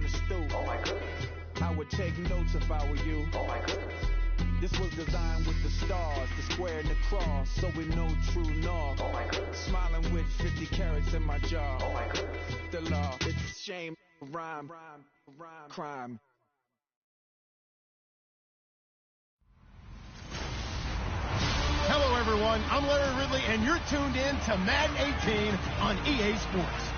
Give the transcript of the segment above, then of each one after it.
the stoop. Oh my goodness. I would take notes if I were you. Oh my goodness. This was designed with the stars, the square and the cross, so we know true north. Oh my goodness. Smiling with 50 carats in my jaw. Oh my goodness. The law, it's a shame, rhyme, crime. Hello, everyone. I'm Larry Ridley, and you're tuned in to Madden 18 on EA Sports.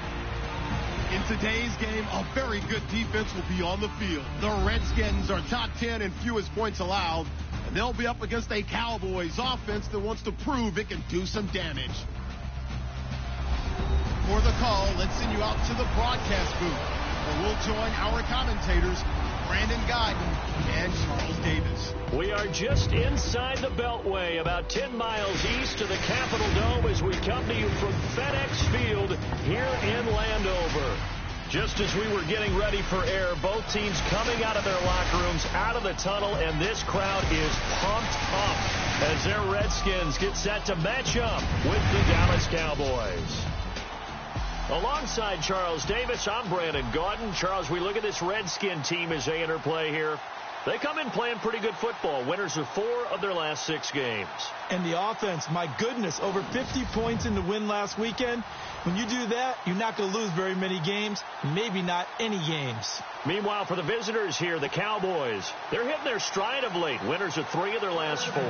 In today's game, a very good defense will be on the field. The Redskins are top 10 in fewest points allowed, and they'll be up against a Cowboys offense that wants to prove it can do some damage. For the call, let's send you out to the broadcast booth, where we'll join our commentators, Brandon Guyton and Charles Davis. We are just inside the Beltway, about 10 miles east of the Capitol Dome as we come to you from FedEx Field here in Landover. Just as we were getting ready for air, both teams coming out of their locker rooms, out of the tunnel, and this crowd is pumped up as their Redskins get set to match up with the Dallas Cowboys. Alongside Charles Davis, I'm Brandon Guyton. Charles, we look at this Redskin team as they interplay here. They come in playing pretty good football. Winners of 4 of their last 6 games. And the offense, my goodness, over 50 points in the win last weekend. When you do that, you're not going to lose very many games, maybe not any games. Meanwhile, for the visitors here, the Cowboys, they're hitting their stride of late. Winners of 3 of their last 4.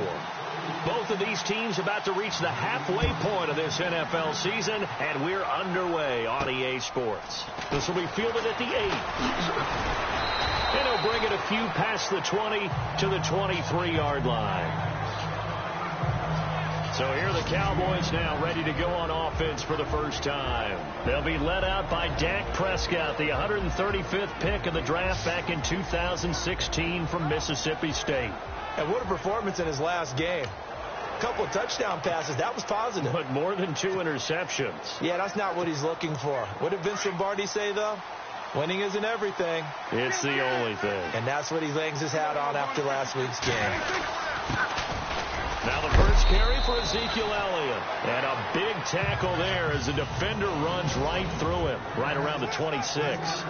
Both of these teams about to reach the halfway point of this NFL season, and we're underway on EA Sports. This will be fielded at the 8. And he'll bring it a few past the 20 to the 23-yard line. So here are the Cowboys now ready to go on offense for the first time. They'll be led out by Dak Prescott, the 135th pick of the draft back in 2016 from Mississippi State. And what a performance in his last game. A couple of touchdown passes. That was positive. But more than 2 interceptions. Yeah, that's not what he's looking for. What did Vince Lombardi say, though? Winning isn't everything. It's the only thing. And that's what he hangs his hat on after last week's game. Now the first carry for Ezekiel Elliott. And a big tackle there as the defender runs right through him, right around the 26.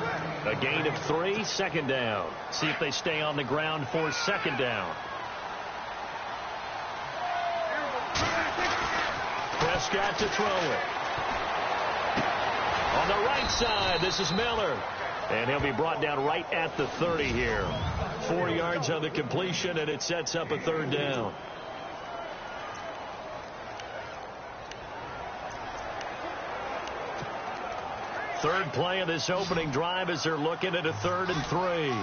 A gain of 3, second down. See if they stay on the ground for second down. Prescott to throw it. On the right side, this is Miller. And he'll be brought down right at the 30 here. 4 yards on the completion, and it sets up a third down. Third play of this opening drive as they're looking at a 3rd and 3.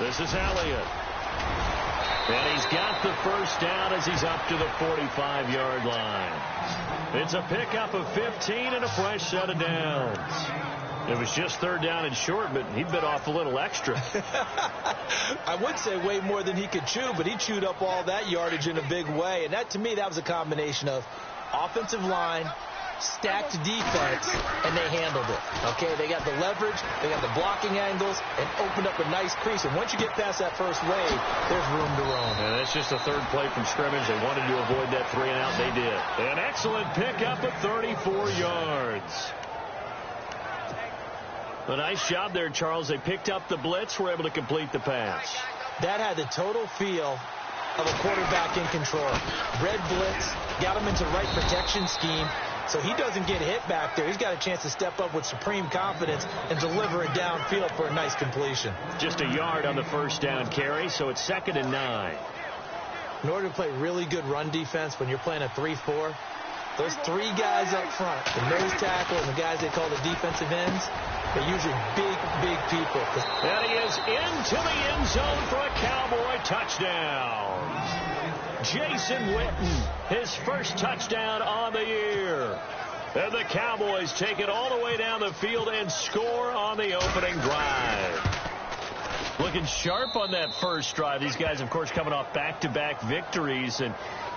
This is Elliott. And he's got the first down as he's up to the 45-yard line. It's a pickup of 15 and a fresh set of downs. It was just 3rd down and short, but he bit off a little extra. I would say way more than he could chew, but he chewed up all that yardage in a big way. And that, to me, that was a combination of offensive line, stacked defense, and they handled it. Okay, they got the leverage, they got the blocking angles, and opened up a nice crease. And once you get past that first wave, there's room to roam. And that's just a 3rd play from scrimmage. They wanted to avoid that 3 and out. They did. An excellent pickup of 34 yards. A nice job there, Charles. They picked up the blitz, were able to complete the pass. That had the total feel of a quarterback in control. Red blitz, got him into the right protection scheme, so he doesn't get hit back there. He's got a chance to step up with supreme confidence and deliver it downfield for a nice completion. Just a yard on the first down carry, so it's 2nd and 9. In order to play really good run defense when you're playing a 3-4, those 3 guys up front, the nose tackle and the guys they call the defensive ends, they're usually big, big people. And he is into the end zone for a Cowboy touchdown. Jason Witten, his first touchdown on the year. And the Cowboys take it all the way down the field and score on the opening drive. Looking sharp on that first drive. These guys, of course, coming off back-to-back victories, and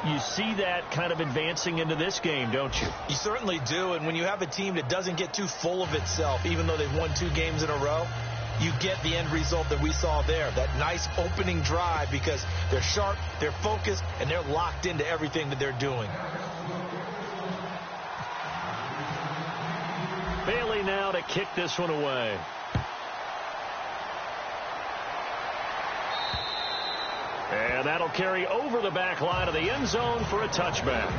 you see that kind of advancing into this game, don't you? You certainly do, and when you have a team that doesn't get too full of itself, even though they've won 2 games in a row, you get the end result that we saw there, that nice opening drive, because they're sharp, they're focused, and they're locked into everything that they're doing. to kick this one away. And that'll carry over the back line of the end zone for a touchback.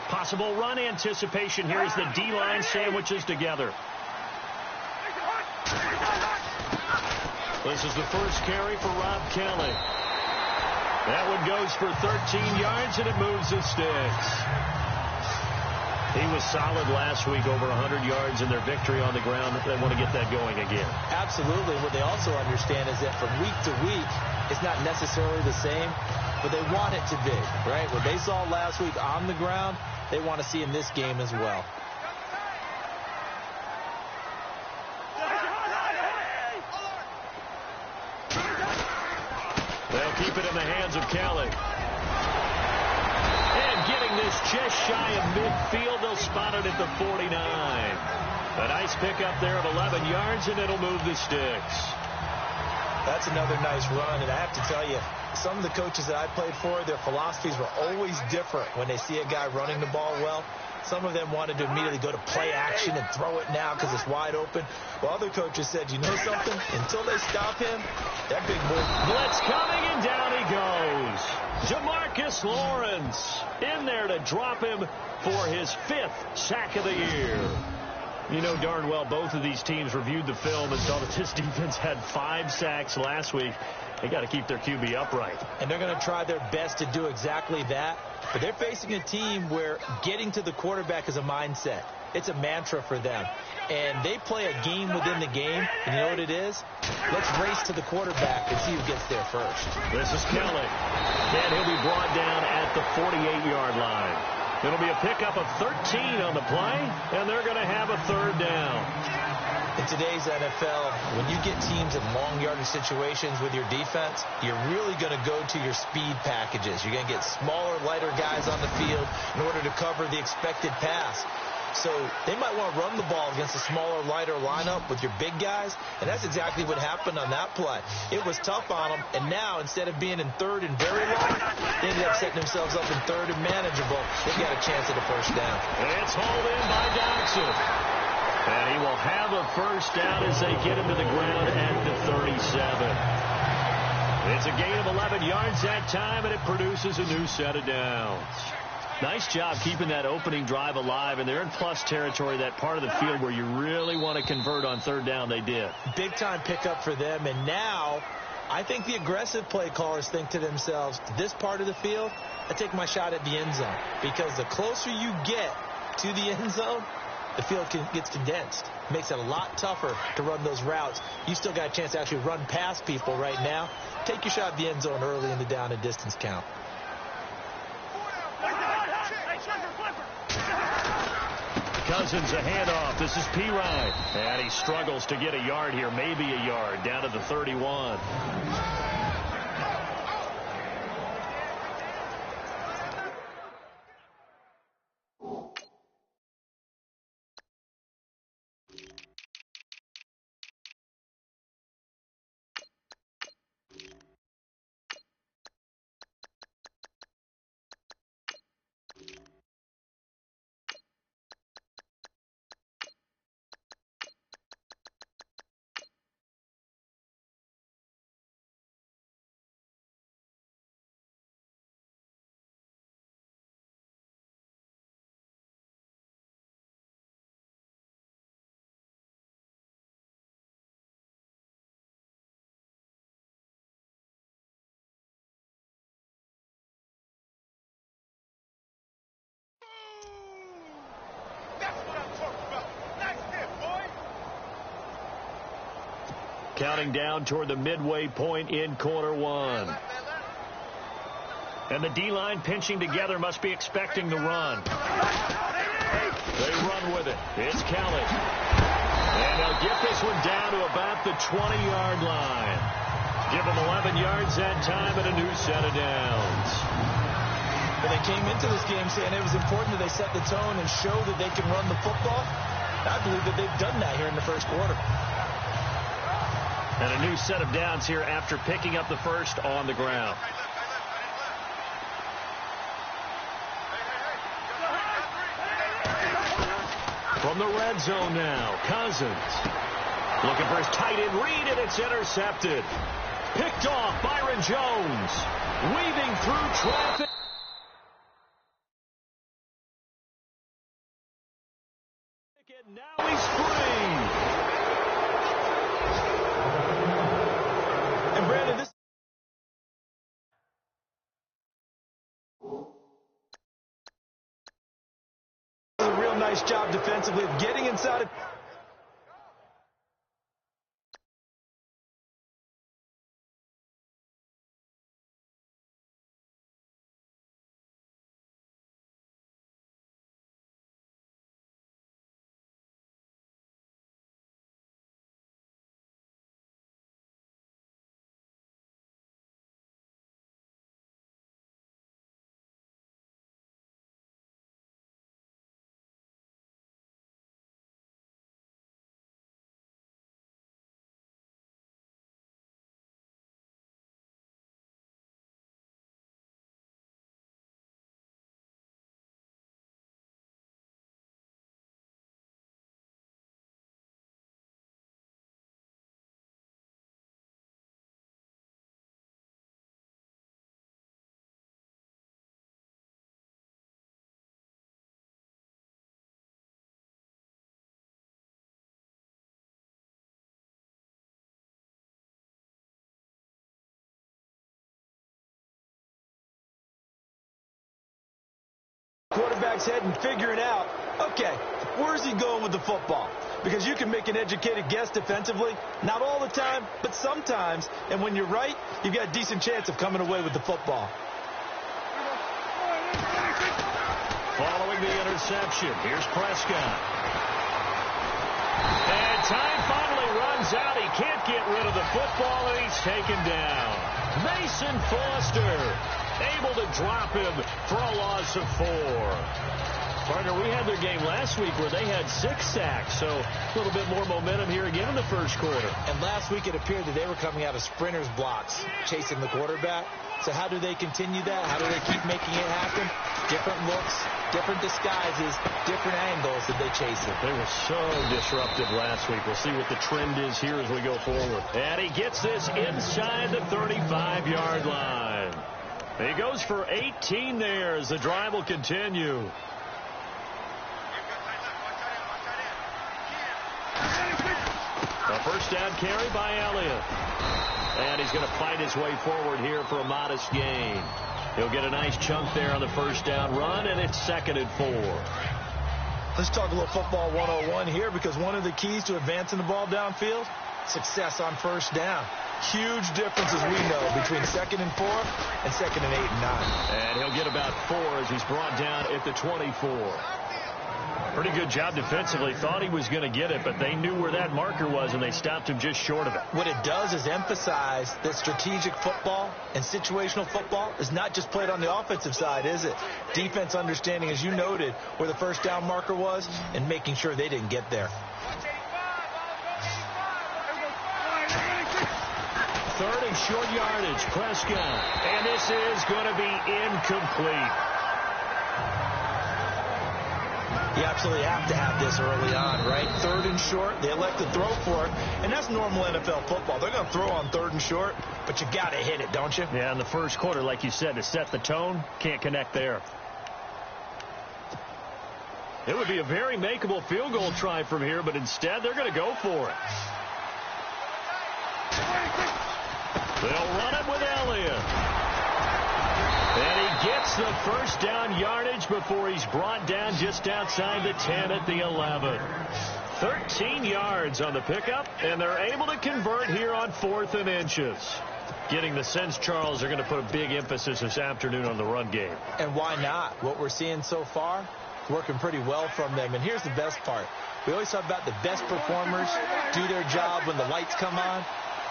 Possible run anticipation here as the D-line sandwiches together. This is the first carry for Rob Kelly. That one goes for 13 yards, and it moves the sticks. He was solid last week, over 100 yards in their victory on the ground. They want to get that going again. Absolutely. What they also understand is that from week to week, it's not necessarily the same, but they want it to be, right? What they saw last week on the ground, they want to see in this game as well. They'll keep it in the hands of Kelly. And getting this just shy of midfield, they'll spot it at the 49. A nice pickup there of 11 yards, and it'll move the sticks. That's another nice run, and I have to tell you, some of the coaches that I played for, their philosophies were always different when they see a guy running the ball well. Some of them wanted to immediately go to play action and throw it now because it's wide open. While other coaches said, you know something? Until they stop him, that big boy. Blitz coming, and down he goes. Jamarcus Lawrence in there to drop him for his 5th sack of the year. You know darn well both of these teams reviewed the film and saw that this defense had 5 sacks last week. They got to keep their QB upright. And they're going to try their best to do exactly that. But they're facing a team where getting to the quarterback is a mindset. It's a mantra for them. And they play a game within the game. And you know what it is? Let's race to the quarterback and see who gets there first. This is Kelly. And he'll be brought down at the 48-yard line. It'll be a pickup of 13 on the play, and they're going to have a 3rd down. In today's NFL, when you get teams in long yardage situations with your defense, you're really going to go to your speed packages. You're going to get smaller, lighter guys on the field in order to cover the expected pass. So they might want to run the ball against a smaller, lighter lineup with your big guys, and that's exactly what happened on that play. It was tough on them, and now instead of being in 3rd and very long, they ended up setting themselves up in 3rd and manageable. They got a chance at a 1st down. It's hauled in by Dodson. And he will have a 1st down as they get him to the ground at the 37. It's a gain of 11 yards that time, and it produces a new set of downs. Nice job keeping that opening drive alive, and they're in plus territory, that part of the field where you really want to convert on 3rd down. They did. Big-time pickup for them, and now I think the aggressive play callers think to themselves, this part of the field, I take my shot at the end zone, because the closer you get to the end zone, the field gets condensed. It makes it a lot tougher to run those routes. You still got a chance to actually run past people right now. Take your shot at the end zone early in the down and distance count. Cousins a handoff. This is Pirine. And he struggles to get a yard here, maybe a yard, down to the 31. Counting down toward the midway point in quarter 1. And the D-line pinching together, must be expecting the run. They run with it. It's Kelly. And they'll get this one down to about the 20-yard line. Give them 11 yards that time and a new set of downs. When they came into this game saying it was important that they set the tone and show that they can run the football, I believe that they've done that here in the 1st quarter. And a new set of downs here after picking up the first on the ground. From the red zone now, Cousins. Looking for his tight end read, and it's intercepted. Picked off, Byron Jones. Weaving through traffic. And now he's free. And Brandon, this is a real nice job defensively of getting inside of quarterback's head and figuring out, okay, where's he going with the football? Because you can make an educated guess defensively, not all the time, but sometimes. And when you're right, you've got a decent chance of coming away with the football. Following the interception, here's Prescott. And time finally runs out. He can't get rid of the football, and he's taken down. Mason Foster able to drop him for a loss of 4. Partner, we had their game last week where they had 6 sacks, so a little bit more momentum here again in the first quarter. And last week it appeared that they were coming out of sprinters blocks, chasing the quarterback. So how do they continue that? How do they keep making it happen? Different looks, different disguises, different angles that they chase it. They were so disruptive last week. We'll see what the trend is here as we go forward. And he gets this inside the 35-yard line. He goes for 18 there as the drive will continue. A first down carry by Elliott. And he's going to fight his way forward here for a modest gain. He'll get a nice chunk there on the first down run, and it's 2nd and 4. Let's talk a little football 101 here, because one of the keys to advancing the ball downfield, success on first down. Huge difference, as we know, between 2nd and 4 and 2nd and 8 and 9. And he'll get about 4 as he's brought down at the 24. Pretty good job defensively. Thought he was going to get it, but they knew where that marker was, and they stopped him just short of it. What it does is emphasize that strategic football and situational football is not just played on the offensive side, is it? Defense understanding, as you noted, where the first down marker was and making sure they didn't get there. 3rd and short yardage, Prescott. And this is going to be incomplete. You absolutely have to have this early on, right? 3rd and short, they elect to throw for it, and that's normal NFL football. They're going to throw on 3rd and short, but you got to hit it, don't you? Yeah, in the first quarter, like you said, to set the tone, can't connect there. It would be a very makeable field goal try from here, but instead they're going to go for it. They'll run it with Elliott. And he gets the first down yardage before he's brought down just outside the 10 at the 11. 13 yards on the pickup, and they're able to convert here on 4th and inches. Getting the sense, Charles, they're going to put a big emphasis this afternoon on the run game. And why not? What we're seeing so far, working pretty well from them. And here's the best part. We always talk about the best performers do their job when the lights come on.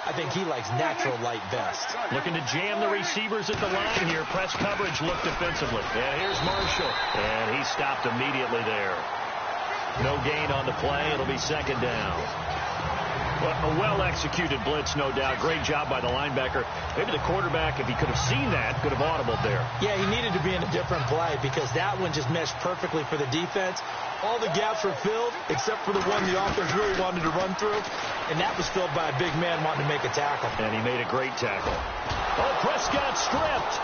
I think he likes natural light best. Looking to jam the receivers at the line here. Press coverage look defensively. And here's Marshall. And he stopped immediately there. No gain on the play. It'll be 2nd down. A well-executed blitz, no doubt. Great job by the linebacker. Maybe the quarterback, if he could have seen that, could have audibled there. Yeah, he needed to be in a different play because that one just meshed perfectly for the defense. All the gaps were filled except for the one the offense really wanted to run through, and that was filled by a big man wanting to make a tackle. And he made a great tackle. Oh, Prescott stripped.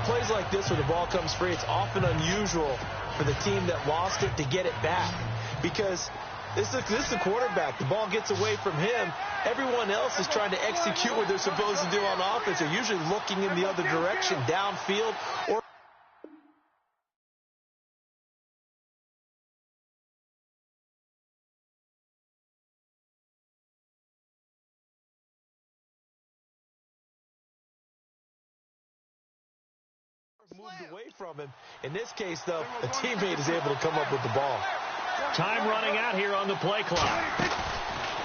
Plays like this where the ball comes free, it's often unusual for the team that lost it to get it back because this is the quarterback. The ball gets away from him. Everyone else is trying to execute what they're supposed to do on offense. They're usually looking in the other direction, downfield, or moved away from him. In this case, though, a teammate is able to come up with the ball. Time running out here on the play clock.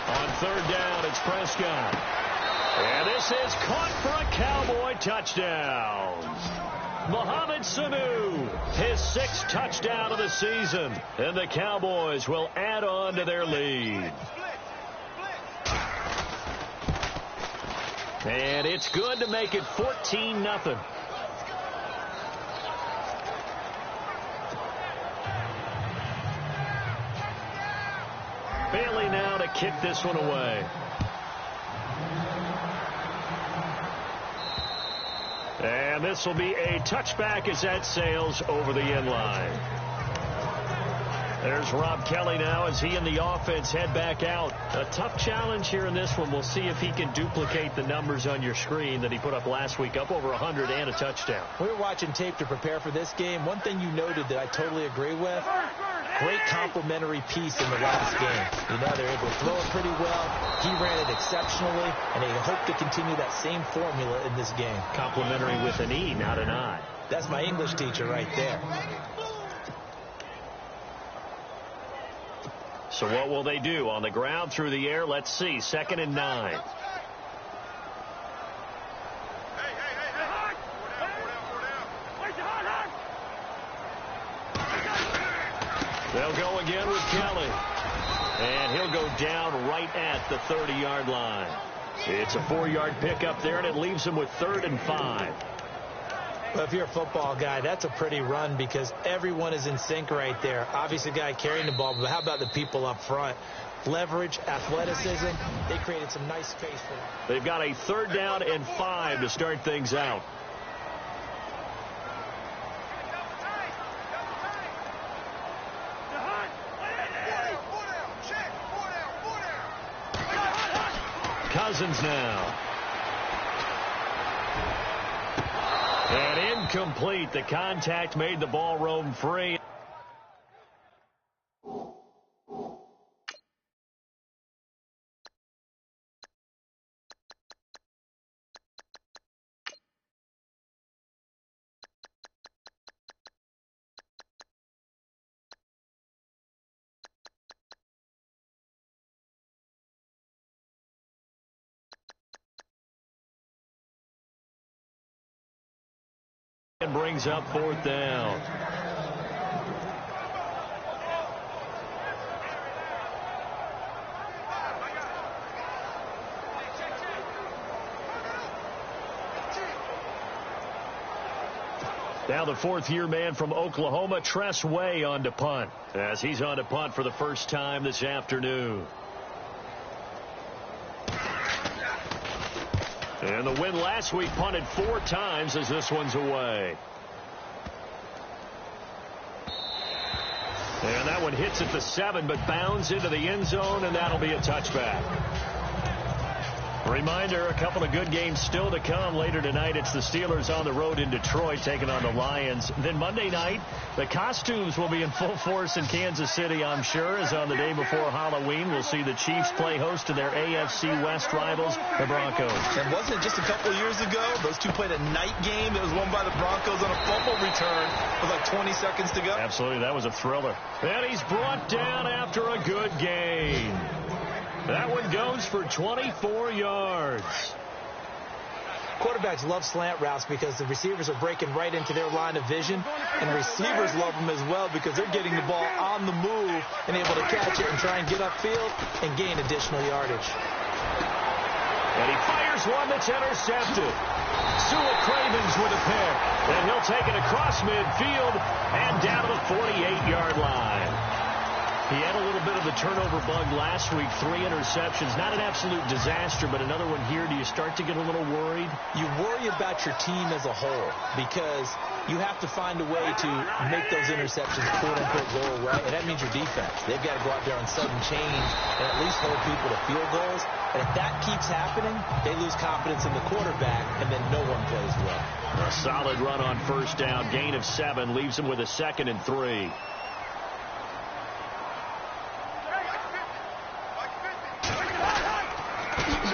On third down, it's Prescott. And this is caught for a Cowboy touchdown. Mohamed Sanu, his 6th touchdown of the season. And the Cowboys will add on to their lead. And it's good to make it 14-0. Bailey now to kick this one away. And this will be a touchback as that sails over the end line. There's Rob Kelly now as he and the offense head back out. A tough challenge here in this one. We'll see if he can duplicate the numbers on your screen that he put up last week, up over 100 and a touchdown. We were watching tape to prepare for this game. One thing you noted that I totally agree with, great complimentary piece in the last game. You know, they're able to throw it pretty well. He ran it exceptionally, and they hope to continue that same formula in this game. Complimentary with an E, not an I. That's my English teacher right there. So what will they do? On the ground, through the air, let's see. 2nd and 9. They'll go again with Kelly. And he'll go down right at the 30-yard line. It's a 4-yard pickup there, and it leaves him with 3rd and 5. Well, if you're a football guy, that's a pretty run because everyone is in sync right there. Obviously, the guy carrying the ball, but how about the people up front? Leverage, athleticism, they created some nice space for them. They've got a 3rd down and 5 to start things out. Cousins now. And incomplete. The contact made the ball roam free. And brings up 4th down. Now the 4th-year man from Oklahoma, Tress Way, on to punt, as he's on to punt for the first time this afternoon. And the win last week punted 4 times as this one's away. And that one hits at the 7, but bounds into the end zone, and that'll be a touchback. Reminder, a couple of good games still to come. Later tonight, it's the Steelers on the road in Detroit taking on the Lions. Then Monday night, the costumes will be in full force in Kansas City, I'm sure, as on the day before Halloween, we'll see the Chiefs play host to their AFC West rivals, the Broncos. And wasn't it just a couple years ago, those two played a night game that was won by the Broncos on a fumble return with like 20 seconds to go? Absolutely, that was a thriller. And he's brought down after a good gain. That one goes for 24 yards. Quarterbacks love slant routes because the receivers are breaking right into their line of vision, and receivers love them as well because they're getting the ball on the move and able to catch it and try and get upfield and gain additional yardage. And he fires one that's intercepted. Sua Cravens with a pick. And he'll take it across midfield and down to the 48-yard line. He had a little bit of the turnover bug last week, 3 interceptions. Not an absolute disaster, but another one here. Do you start to get a little worried? You worry about your team as a whole because you have to find a way to make those interceptions, quote-unquote, go away, and that means your defense. They've got to go out there on sudden change and at least hold people to field goals. And if that keeps happening, they lose confidence in the quarterback, and then no one plays well. A solid run on first down. Gain of 7 leaves him with a 2nd and 3.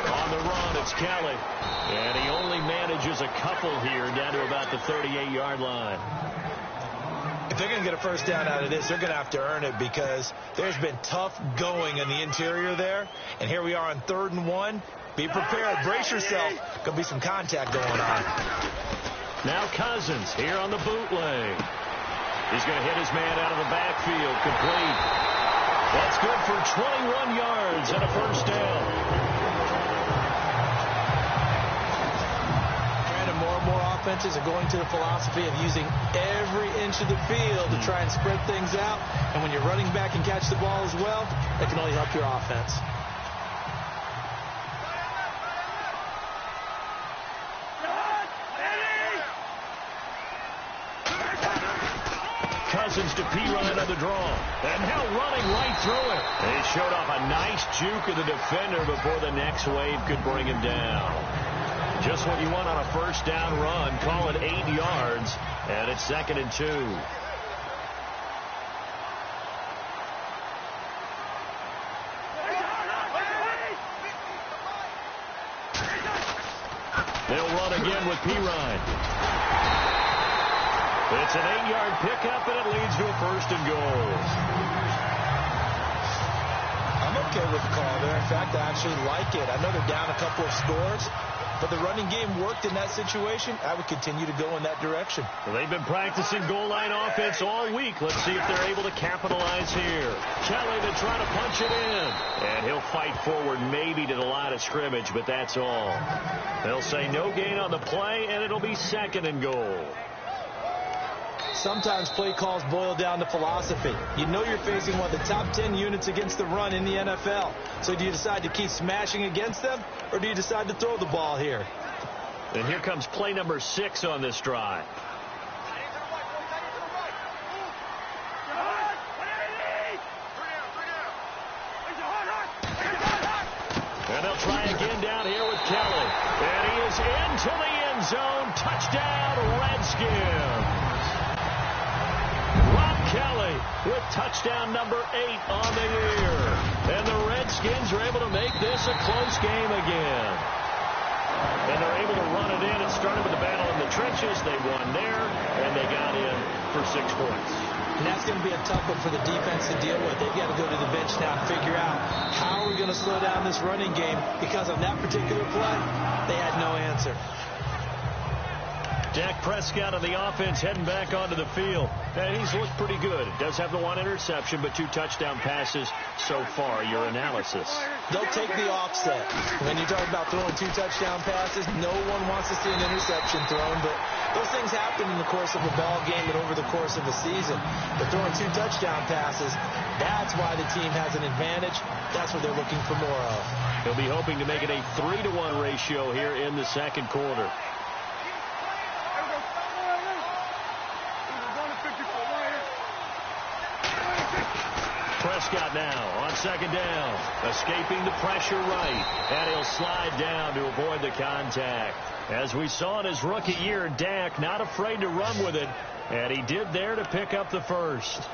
On the run, it's Kelly. And he only manages a couple here down to about the 38-yard line. If they're going to get a first down out of this, they're going to have to earn it because there's been tough going in the interior there. And here we are on 3rd and 1. Be prepared. Brace yourself. Going to be some contact going on. Now Cousins here on the bootleg. He's going to hit his man out of the backfield. Complete. That's good for 21 yards and a first down. More and more offenses are going to the philosophy of using every inch of the field to try and spread things out. And when you're running back and catch the ball as well, that can only help your offense. Cousins to Pirine on the draw. And now running right through it. They showed off a nice juke of the defender before the next wave could bring him down. Just what you want on a first down run. Call it 8 yards. And it's 2nd and 2. They'll run again with Pirine. It's an 8-yard pickup, and it leads to a 1st and goal. I'm okay with the call there. In fact, I actually like it. I know they're down a couple of scores, but the running game worked in that situation. I would continue to go in that direction. Well, they've been practicing goal line offense all week. Let's see if they're able to capitalize here. Kelly to try to punch it in. And he'll fight forward maybe to the line of scrimmage, but that's all. They'll say no gain on the play, and it'll be 2nd and goal. Sometimes play calls boil down to philosophy. You know you're facing one of the top 10 units against the run in the NFL. So do you decide to keep smashing against them, or do you decide to throw the ball here? And here comes play number 6 on this drive. And they'll try again down here with Kelly. And he is into the end zone. Touchdown, Redskins. Kelly with touchdown number 8 on the year. And the Redskins are able to make this a close game again. And they're able to run it in. It started with the battle in the trenches. They won there, and they got in for 6 points. And that's going to be a tough one for the defense to deal with. They've got to go to the bench now and figure out how are we going to slow down this running game, because on that particular play, they had no answer. Dak Prescott on the offense heading back onto the field. And he's looked pretty good. Does have the 1 interception, but 2 touchdown passes so far. Your analysis. They'll take the offset. When you're talking about throwing 2 touchdown passes, no one wants to see an interception thrown, but those things happen in the course of a ball game and over the course of a season. But throwing 2 touchdown passes, that's why the team has an advantage. That's what they're looking for more of. He'll be hoping to make it a 3-to-1 ratio here in the 2nd quarter. Prescott now on 2nd down, escaping the pressure right, and he'll slide down to avoid the contact. As we saw in his rookie year, Dak not afraid to run with it, and he did there to pick up the 1st.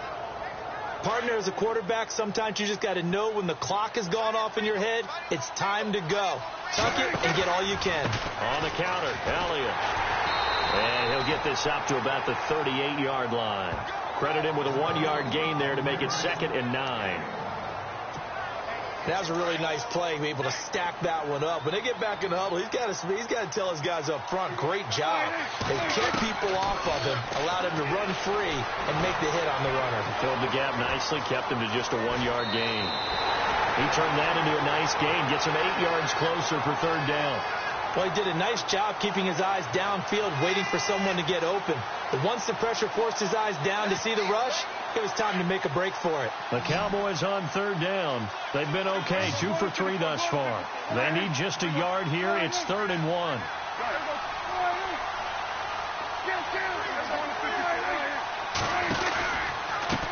Partner, as a quarterback, sometimes you just got to know when the clock has gone off in your head, it's time to go. Tuck it and get all you can. On the counter, Elliott. And he'll get this up to about the 38-yard line. Credit him with a 1-yard gain there to make it 2nd and 9. That was a really nice play, be able to stack that one up. When they get back in the huddle, he's got to tell his guys up front, great job. They kept people off of him, allowed him to run free and make the hit on the runner. Filled the gap nicely, kept him to just a 1-yard gain. He turned that into a nice gain, gets him 8 yards closer for third down. Well, he did a nice job keeping his eyes downfield, waiting for someone to get open. But once the pressure forced his eyes down to see the rush, it was time to make a break for it. The Cowboys on third down. They've been okay, 2 for 3 thus far. They need just a yard here. It's 3rd and 1.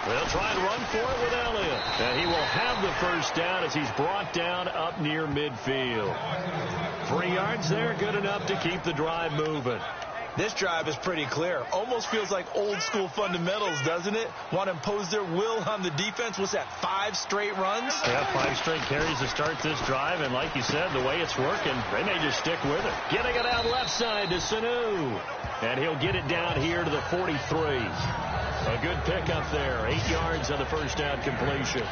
They'll try and run for it with Elliott. And he will have the first down as he's brought down up near midfield. 3 yards there, good enough to keep the drive moving. This drive is pretty clear. Almost feels like old school fundamentals, doesn't it? Want to impose their will on the defense. What's that, 5 straight runs? Yeah, 5 straight carries to start this drive. And like you said, the way it's working, they may just stick with it. Getting it out left side to Sanu. And he'll get it down here to the 43. A good pickup there. 8 yards on the first down completion.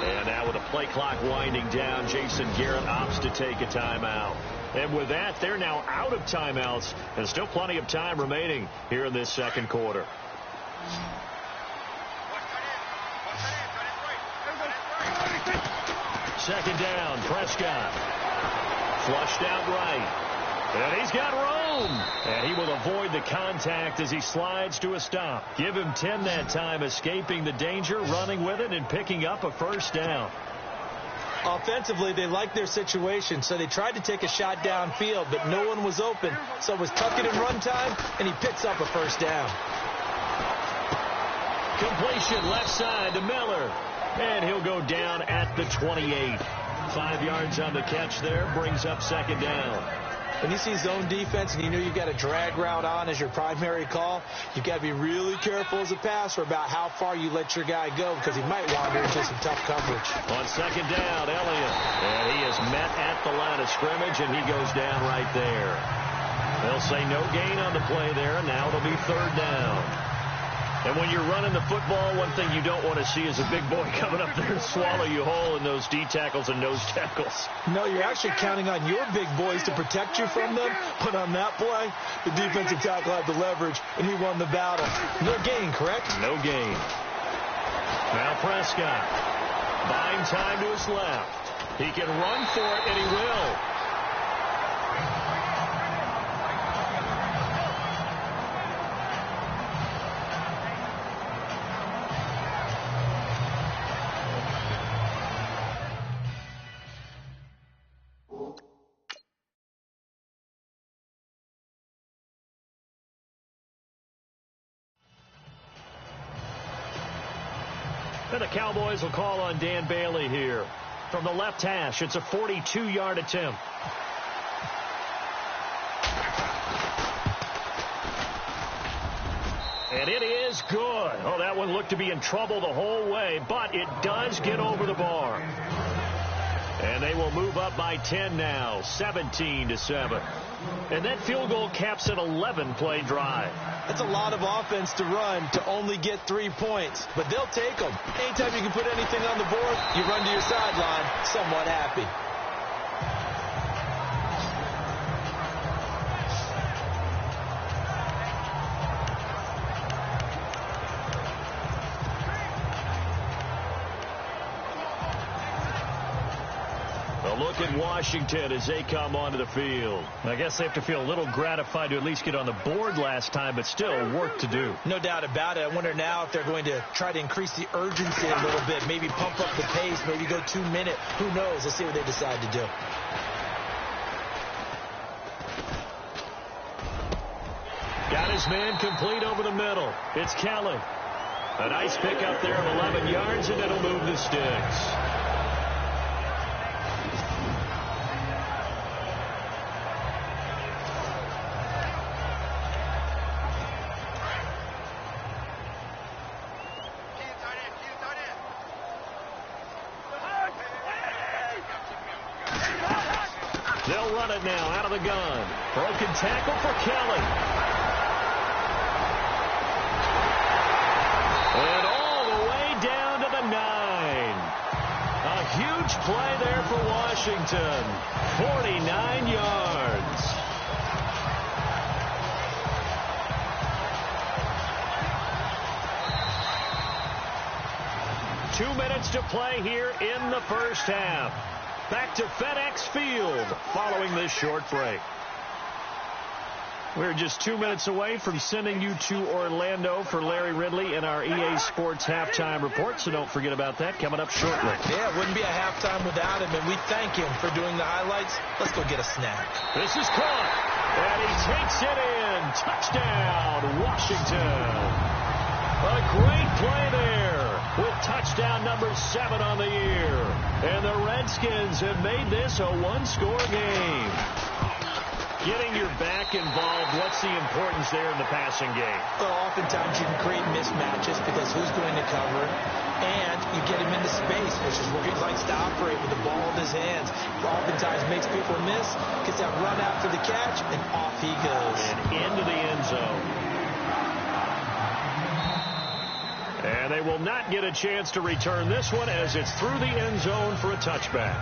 And now with the play clock winding down, Jason Garrett opts to take a timeout. And with that, they're now out of timeouts, and still plenty of time remaining here in this second quarter. Second down, Prescott. Flushed out right. And he's got room. And he will avoid the contact as he slides to a stop. Give him 10 that time, escaping the danger, running with it, and picking up a first down. Offensively, they liked their situation, so they tried to take a shot downfield, but no one was open. So it was tuck it and run time, and he picks up a first down. Completion left side to Miller. And he'll go down at the 28. 5 yards on the catch there, brings up second down. When you see zone defense and you know you've got a drag route on as your primary call, you've got to be really careful as a passer about how far you let your guy go because he might wander into some tough coverage. On second down, Elliott. And he is met at the line of scrimmage, and he goes down right there. They'll say no gain on the play there, and now it'll be third down. And when you're running the football, one thing you don't want to see is a big boy coming up there and swallow you whole in those D tackles and nose tackles. No, you're actually counting on your big boys to protect you from them. But on that play, the defensive tackle had the leverage, and he won the battle. No gain, correct? No gain. Now Prescott. Buying time to his left. He can run for it, and he will. And the Cowboys will call on Dan Bailey here. From the left hash, it's a 42-yard attempt. And it is good. Oh, that one looked to be in trouble the whole way, but it does get over the bar. And they will move up by 10 now, 17-7. And that field goal caps an 11-play drive. That's a lot of offense to run to only get 3 points, but they'll take them. Anytime you can put anything on the board, you run to your sideline somewhat happy. Look at Washington as they come onto the field. I guess they have to feel a little gratified to at least get on the board last time, but still work to do. No doubt about it. I wonder now if they're going to try to increase the urgency a little bit, maybe pump up the pace, maybe go 2 minute. Who knows? Let's see what they decide to do. Got his man complete over the middle. It's Kelly. A nice pickup there of 11 yards, and it'll move the sticks. to run it now out of the gun. Broken tackle for Kelly. And all the way down to the 9. A huge play there for Washington. 49 yards. Two minutes to play here in the first half. Back to FedEx Field following this short break. We're just 2 minutes away from sending you to Orlando for Larry Ridley and our EA Sports halftime report, so don't forget about that coming up shortly. Yeah, it wouldn't be a halftime without him, and we thank him for doing the highlights. Let's go get a snack. This is caught, and he takes it in. Touchdown, Washington. A great play there with touchdown number 7 on the year. And the Redskins have made this a one-score game. Getting your back involved, what's the importance there in the passing game? Well, oftentimes you can create mismatches because who's going to cover it, and you get him into space, which is where he likes to operate with the ball in his hands. Oftentimes makes people miss, gets that run after the catch, and off he goes. And into the end zone. And they will not get a chance to return this one as it's through the end zone for a touchback.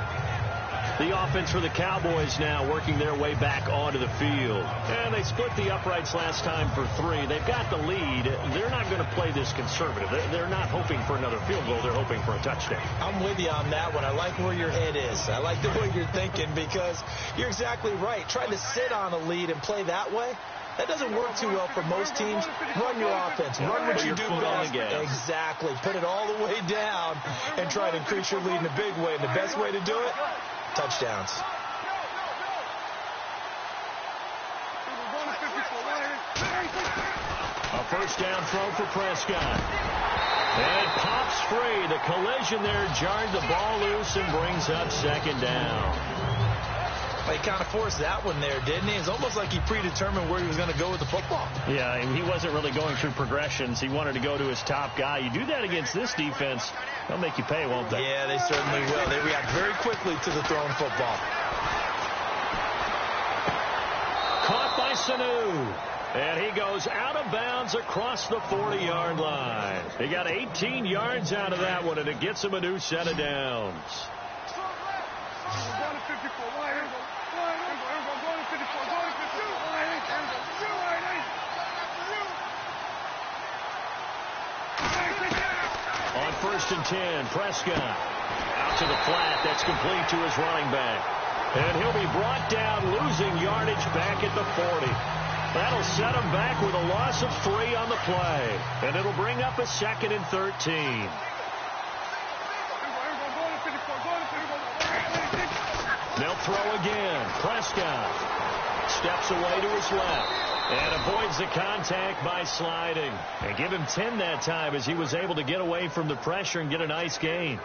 The offense for the Cowboys now working their way back onto the field. And they split the uprights last time for 3. They've got the lead. They're not going to play this conservative. They're not hoping for another field goal. They're hoping for a touchdown. I'm with you on that one. I like where your head is. I like the way you're thinking because you're exactly right. Trying to sit on a lead and play that way, that doesn't work too well for most teams. Run your offense. Run what you do best. Exactly. Put it all the way down and try to increase your lead in a big way. And the best way to do it, touchdowns. A first down throw for Prescott. And it pops free. The collision there jarred the ball loose and brings up second down. He kind of forced that one there, didn't he? It's almost like he predetermined where he was going to go with the football. Yeah, he wasn't really going through progressions. He wanted to go to his top guy. You do that against this defense, they'll make you pay, won't they? Yeah, they certainly will. They react very quickly to the thrown football. Caught by Sanu. And he goes out of bounds across the 40-yard line. He got 18 yards out of that one, and it gets him a new set of downs. On 1st and 10, Prescott out to the flat. That's complete to his running back. And he'll be brought down, losing yardage back at the 40. That'll set him back with a loss of 3 on the play. And it'll bring up a 2nd and 13. They'll throw again. Prescott steps away to his left and avoids the contact by sliding. And give him 10 that time as he was able to get away from the pressure and get a nice gain.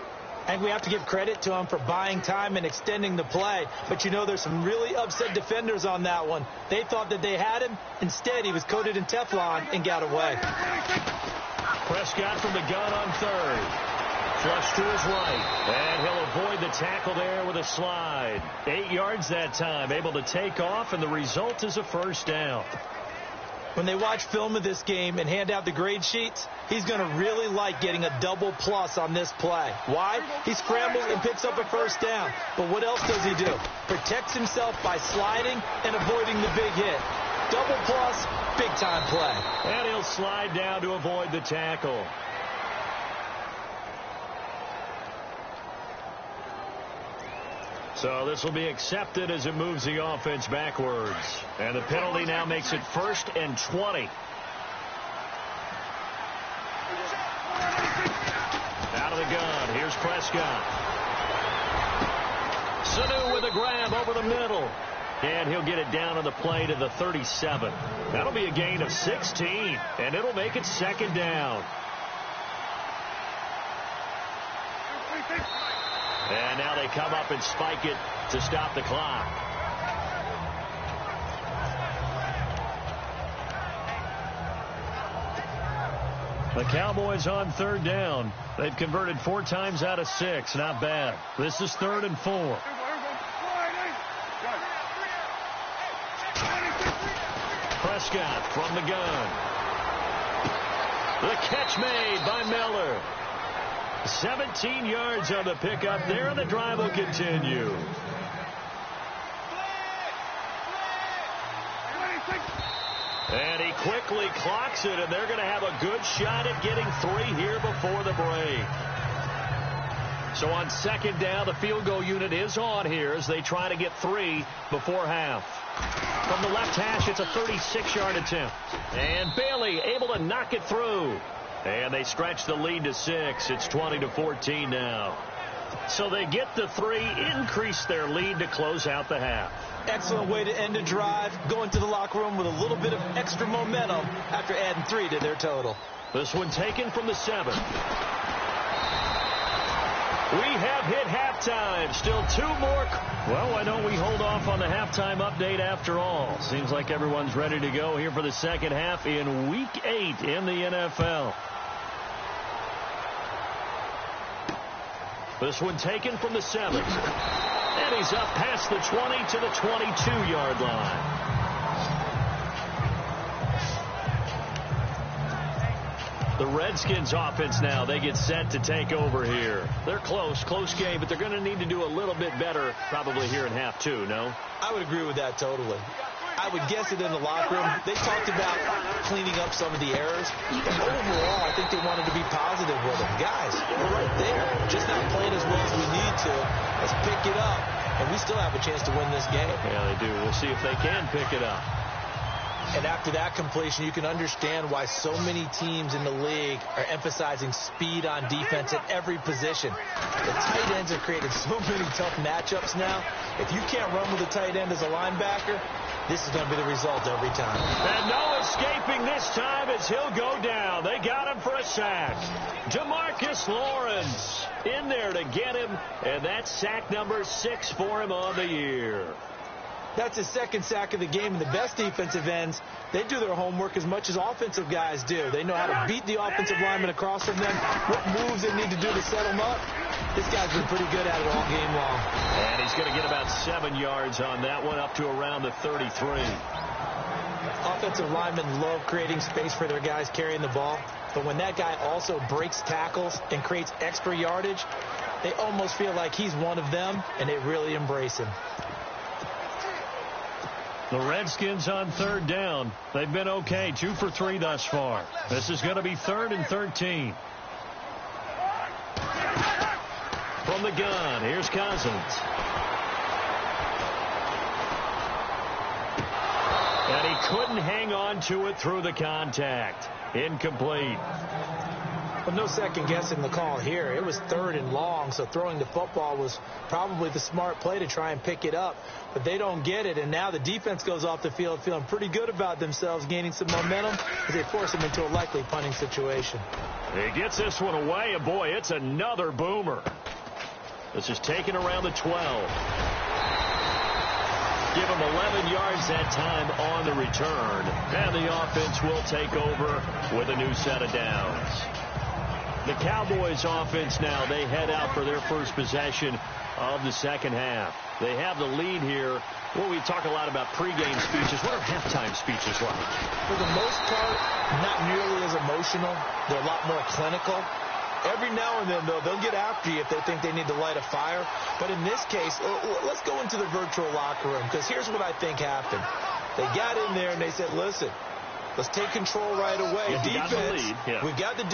And we have to give credit to him for buying time and extending the play. But, you know, there's some really upset defenders on that one. They thought that they had him. Instead, he was coated in Teflon and got away. Prescott from the gun on 3rd. Flush to his right. And he'll avoid the tackle there with a slide. 8 yards that time. Able to take off, and the result is a first down. When they watch film of this game and hand out the grade sheets, he's going to really like getting a double plus on this play. Why? He scrambles and picks up a first down. But what else does he do? Protects himself by sliding and avoiding the big hit. Double plus, big-time play. And he'll slide down to avoid the tackle. So this will be accepted as it moves the offense backwards. And the penalty now makes it 1st and 20. Out of the gun. Here's Prescott. Sanu with a grab over the middle. And he'll get it down on the play to the 37. That'll be a gain of 16. And it'll make it 2nd down. And now they come up and spike it to stop the clock. The Cowboys on 3rd down. They've converted 4 times out of 6. Not bad. This is 3rd and 4. Prescott from the gun. The catch made by Miller. 17 yards on the pickup there, and the drive will continue. And he quickly clocks it, and they're going to have a good shot at getting 3 here before the break. So on second down, the field goal unit is on here as they try to get 3 before half. From the left hash, it's a 36-yard attempt. And Bailey able to knock it through. And they stretch the lead to 6. It's 20-14 now. So they get the 3, increase their lead to close out the half. Excellent way to end a drive. Go into the locker room with a little bit of extra momentum after adding 3 to their total. This one taken from the 7. We have hit halftime. Still 2 more. Well, why don't we hold off on the halftime update after all? Seems like everyone's ready to go here for the second half in Week 8 in the NFL. This one taken from the 7. And he's up past the 20 to the 22-yard line. The Redskins offense now, they get set to take over here. They're close game, but they're going to need to do a little bit better probably here in half 2, no? I would agree with that totally. I would guess it in the locker room. They talked about cleaning up some of the errors. But overall, I think they wanted to be positive with them. Guys, we're right there. Just not playing as well as we need to. Let's pick it up. And we still have a chance to win this game. Yeah, they do. We'll see if they can pick it up. And after that completion, you can understand why so many teams in the league are emphasizing speed on defense at every position. The tight ends have created so many tough matchups now. If you can't run with a tight end as a linebacker, this is going to be the result every time. And no escaping this time as he'll go down. They got him for a sack. DeMarcus Lawrence in there to get him, and that's sack number 6 for him on the year. That's his second sack of the game, and the best defensive ends, they do their homework as much as offensive guys do. They know how to beat the offensive lineman across from them, what moves they need to do to set them up. This guy's been pretty good at it all game long. And he's going to get about 7 yards on that one, up to around the 33. Offensive linemen love creating space for their guys carrying the ball, but when that guy also breaks tackles and creates extra yardage, they almost feel like he's one of them, and they really embrace him. The Redskins on third down. They've been okay, 2 for 3 thus far. This is going to be 3rd and 13. From the gun, here's Cousins. And he couldn't hang on to it through the contact. Incomplete. But no second guessing the call here. It was 3rd and long, so throwing the football was probably the smart play to try and pick it up. But they don't get it, and now the defense goes off the field feeling pretty good about themselves, gaining some momentum as they force them into a likely punting situation. He gets this one away, and boy, it's another boomer. This is taken around the 12. Give him 11 yards that time on the return, and the offense will take over with a new set of downs. The Cowboys offense now, they head out for their first possession of the second half. They have the lead here. Well, we talk a lot about pregame speeches. What are halftime speeches like? For the most part, not nearly as emotional. They're a lot more clinical. Every now and then, though, they'll get after you if they think they need to light a fire. But in this case, let's go into the virtual locker room, because here's what I think happened. They got in there and they said, listen, let's take control right away. Yeah, defense, we've got the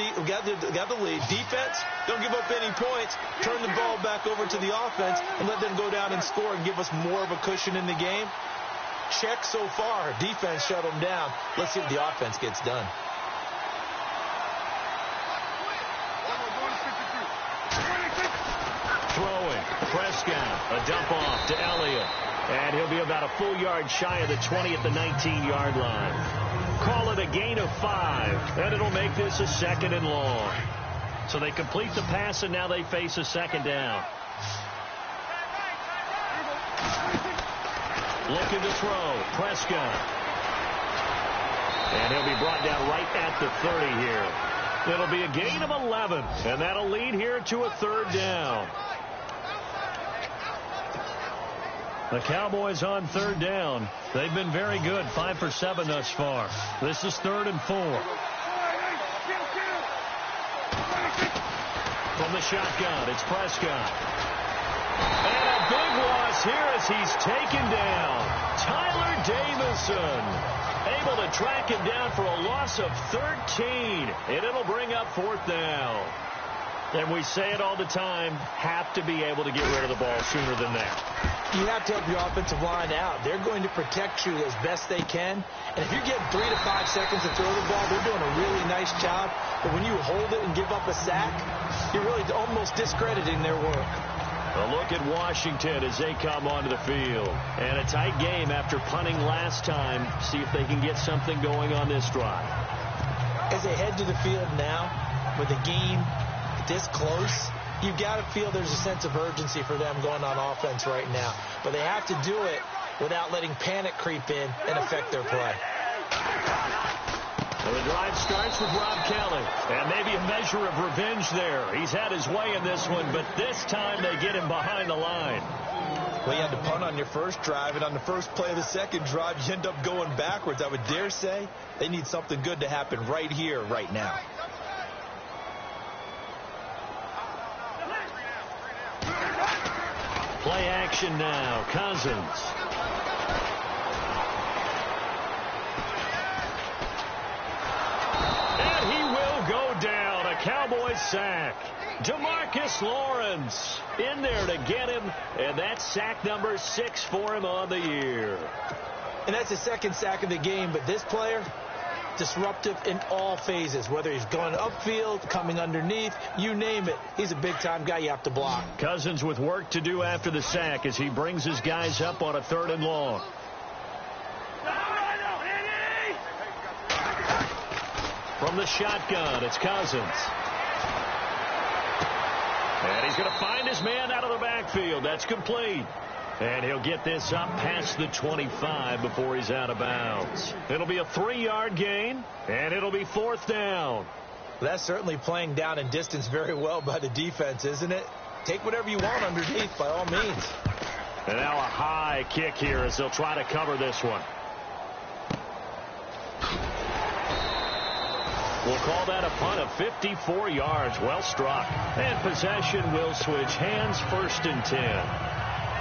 lead. Defense, don't give up any points. Turn the ball back over to the offense and let them go down and score and give us more of a cushion in the game. Check so far. Defense shut them down. Let's see if the offense gets done. Throwing, Prescott, a dump off to Elliott. And he'll be about a full yard shy of the 20 at the 19-yard line. Call it a gain of 5, and it'll make this a 2nd and long. So they complete the pass, and now they face a 2nd down. Looking to throw, Prescott. And he'll be brought down right at the 30 here. It'll be a gain of 11, and that'll lead here to a 3rd down. The Cowboys on third down. They've been very good, 5 for 7 thus far. This is 3rd and 4. From the shotgun, it's Prescott. And a big loss here as he's taken down. Tyler Davison able to track him down for a loss of 13. And it'll bring up 4th down. And we say it all the time, have to be able to get rid of the ball sooner than that. You have to help your offensive line out. They're going to protect you as best they can. And if you're getting 3 to 5 seconds to throw the ball, they're doing a really nice job. But when you hold it and give up a sack, you're really almost discrediting their work. A look at Washington as they come onto the field. And a tight game after punting last time. See if they can get something going on this drive. As they head to the field now, with the game this close, you've got to feel there's a sense of urgency for them going on offense right now. But they have to do it without letting panic creep in and affect their play. Well, the drive starts with Rob Kelly. And maybe a measure of revenge there. He's had his way in this one, but this time they get him behind the line. Well, you had to punt on your first drive, and on the first play of the second drive, you end up going backwards. I would dare say they need something good to happen right here, right now. Play action now. Cousins. And he will go down. A Cowboys sack. DeMarcus Lawrence in there to get him. And that's sack number 6 for him on the year. And that's the second sack of the game. But this player, disruptive in all phases, whether he's going upfield, coming underneath, you name it. He's a big-time guy you have to block. Cousins with work to do after the sack as he brings his guys up on a 3rd and long. From the shotgun, it's Cousins. And he's going to find his man out of the backfield. That's complete. And he'll get this up past the 25 before he's out of bounds. It'll be a 3-yard gain, and it'll be 4th down. That's certainly playing down and distance very well by the defense, isn't it? Take whatever you want underneath, by all means. And now a high kick here as they'll try to cover this one. We'll call that a punt of 54 yards. Well struck. And possession will switch hands, 1st and 10.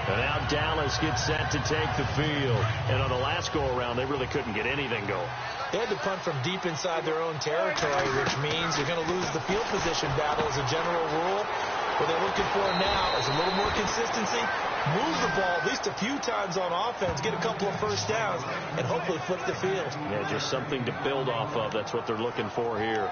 And now Dallas gets set to take the field. And on the last go-around, they really couldn't get anything going. They had to punt from deep inside their own territory, which means you're going to lose the field position battle as a general rule. What they're looking for now is a little more consistency, move the ball at least a few times on offense, get a couple of first downs, and hopefully flip the field. Yeah, just something to build off of. That's what they're looking for here.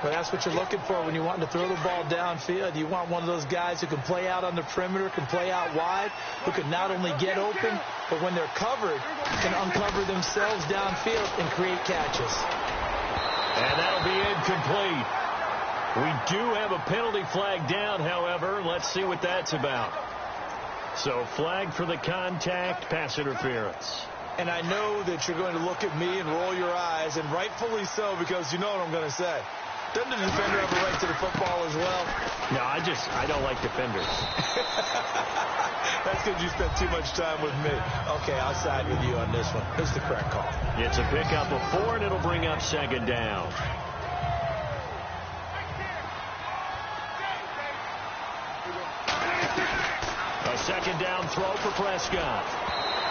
Well, that's what you're looking for when you want to throw the ball downfield. You want one of those guys who can play out on the perimeter, can play out wide, who can not only get open, but when they're covered, can uncover themselves downfield and create catches. And that'll be incomplete. We do have a penalty flag down, however. Let's see what that's about. So flag for the contact, pass interference. And I know that you're going to look at me and roll your eyes, and rightfully so, because you know what I'm going to say. Doesn't the defender have a right to the football as well? No, I don't like defenders. That's because you spent too much time with me. Okay, I'll side with you on this one. Here's the correct call. It's a pickup of 4, and it'll bring up 2nd down. A 2nd down throw for Prescott.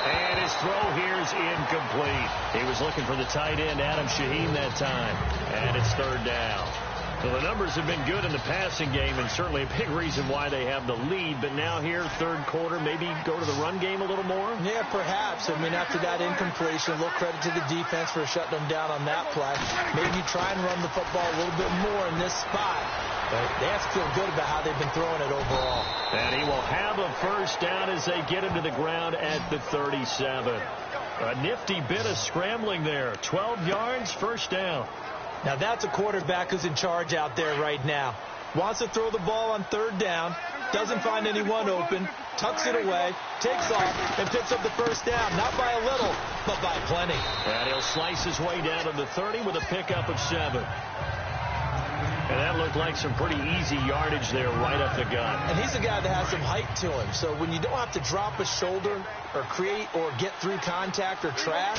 And his throw here is incomplete. He was looking for the tight end, Adam Shaheen, that time. And it's 3rd down. So the numbers have been good in the passing game, and certainly a big reason why they have the lead. But now here, 3rd quarter, maybe go to the run game a little more? Yeah, perhaps. I mean, after that incompletion, a little credit to the defense for shutting them down on that play. Maybe try and run the football a little bit more in this spot. But they have to feel good about how they've been throwing it overall. And he will have a 1st down as they get him to the ground at the 37. A nifty bit of scrambling there. 12 yards, 1st down. Now that's a quarterback who's in charge out there right now. Wants to throw the ball on 3rd down, doesn't find anyone open, tucks it away, takes off, and picks up the 1st down. Not by a little, but by plenty. And he'll slice his way down to the 30 with a pickup of 7. And that looked like some pretty easy yardage there right up the gut. And he's a guy that has some height to him. So when you don't have to drop a shoulder or create or get through contact or trash,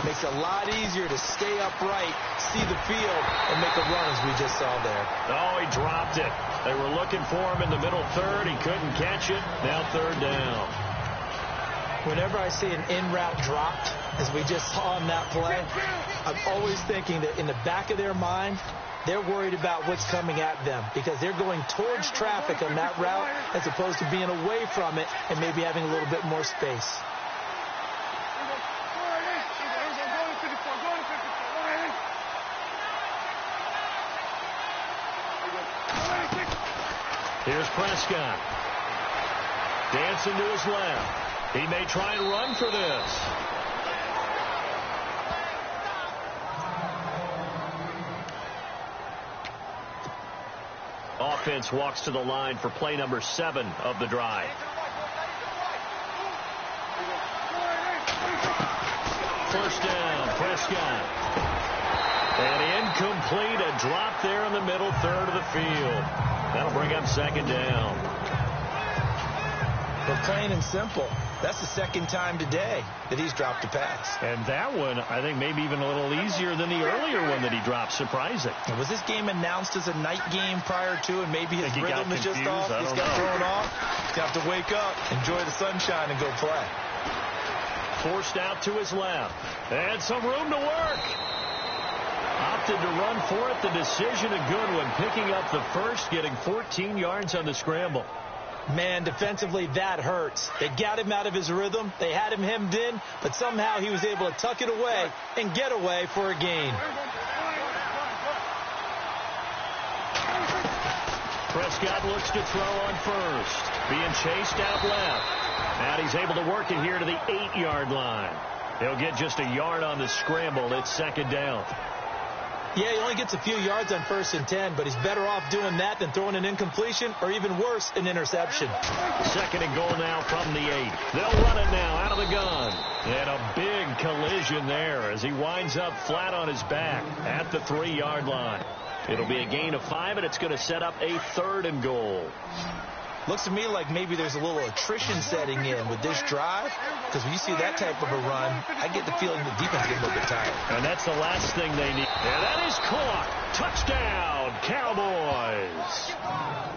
it makes it a lot easier to stay upright, see the field, and make a run as we just saw there. Oh, he dropped it. They were looking for him in the middle third. He couldn't catch it. Now third down. Whenever I see an in-route dropped, as we just saw in that play, I'm always thinking that in the back of their mind, they're worried about what's coming at them because they're going towards traffic on that route as opposed to being away from it and maybe having a little bit more space. Here's Prescott. Dancing to his left. He may try and run for this. Offense walks to the line for play number 7 of the drive. First down, Prescott. And incomplete, a drop there in the middle third of the field. That'll bring up second down. But plain and simple, that's the second time today that he's dropped a pass. And that one, I think, maybe even a little easier than the earlier one that he dropped. Surprising. And was this game announced as a night game prior to, and maybe his rhythm is just off? He's got thrown off. He's got to wake up, enjoy the sunshine, and go play. Forced out to his left. And some room to work. Opted to run for it. The decision a good one. Picking up the first, getting 14 yards on the scramble. Man, defensively, that hurts. They got him out of his rhythm. They had him hemmed in, but somehow he was able to tuck it away and get away for a gain. Prescott looks to throw on first. Being chased out left. And he's able to work it here to the 8-yard line. He'll get just a yard on the scramble. It's second down. Yeah, he only gets a few yards on 1st and 10, but he's better off doing that than throwing an incompletion or even worse, an interception. Second and goal now from the 8. They'll run it now out of the gun. And a big collision there as he winds up flat on his back at the 3-yard line. It'll be a gain of 5, and it's going to set up a 3rd and goal. Looks to me like maybe there's a little attrition setting in with this drive, because when you see that type of a run, I get the feeling the defense is getting a little bit tired. And that's the last thing they need. And that is caught. Touchdown, Cowboys.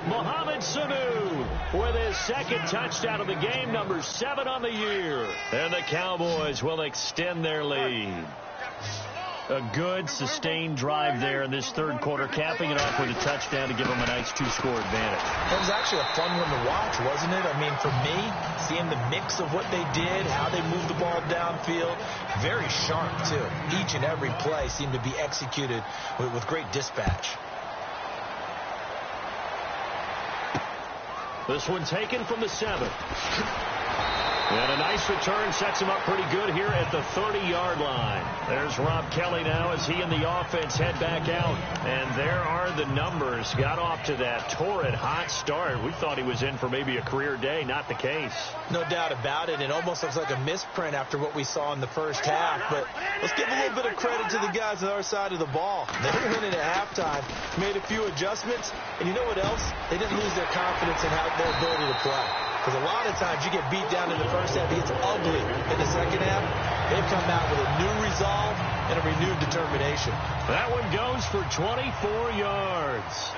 Mohamed Sanu with his second touchdown of the game, number 7 on the year. And the Cowboys will extend their lead. A good, sustained drive there in this third quarter, capping it off with a touchdown to give them a nice 2-score advantage. It was actually a fun one to watch, wasn't it? I mean, for me, seeing the mix of what they did, how they moved the ball downfield, very sharp, too. Each and every play seemed to be executed with great dispatch. This one taken from the 7. And a nice return sets him up pretty good here at the 30-yard line. There's Rob Kelly now as he and the offense head back out. And there are the numbers. Got off to that torrid hot start. We thought he was in for maybe a career day. Not the case. No doubt about it. It almost looks like a misprint after what we saw in the first half. But let's give a little bit of credit to the guys on our side of the ball. They were winning at halftime, made a few adjustments. And you know what else? They didn't lose their confidence in their ability to play. Because a lot of times you get beat down in the first half, it gets ugly in the second half. They've come out with a new resolve and a renewed determination. That one goes for 24 yards.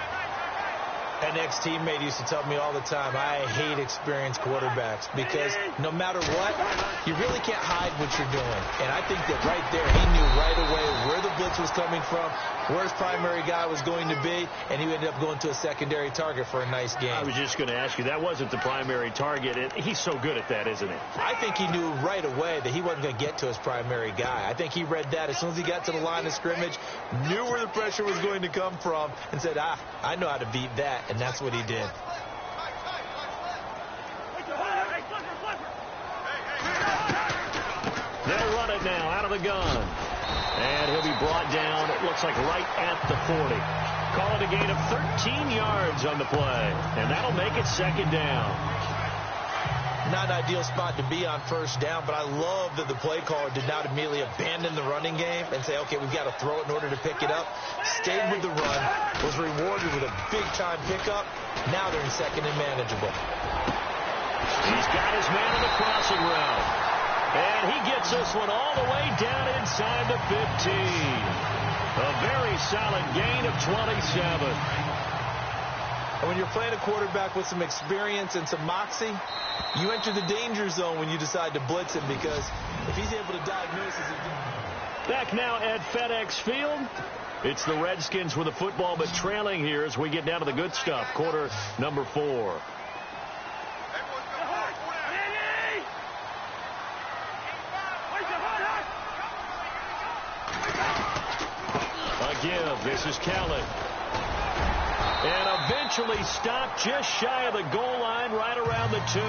An ex-teammate used to tell me all the time, I hate experienced quarterbacks because no matter what, you really can't hide what you're doing. And I think that right there, he knew right away where the blitz was coming from, where his primary guy was going to be, and he ended up going to a secondary target for a nice game. I was just going to ask you, that wasn't the primary target. He's so good at that, isn't he? I think he knew right away that he wasn't going to get to his primary guy. I think he read that as soon as he got to the line of scrimmage, knew where the pressure was going to come from, and said, I know how to beat that. And that's what he did. They'll run it now out of the gun. And he'll be brought down, it looks like right at the 40. Call it a gain of 13 yards on the play. And that'll make it second down. Not an ideal spot to be on first down, but I love that the play caller did not immediately abandon the running game and say, okay, we've got to throw it in order to pick it up. Stayed with the run, was rewarded with a big-time pickup. Now they're in second and manageable. He's got his man in the crossing route. And he gets this one all the way down inside the 15. A very solid gain of 27. And when you're playing a quarterback with some experience and some moxie, you enter the danger zone when you decide to blitz him, because if he's able to diagnose it. Back now at FedEx Field. It's the Redskins with the football, but trailing here as we get down to the good stuff. Quarter number 4. Give. This is Kelly. And eventually stopped just shy of the goal line, right around the 2.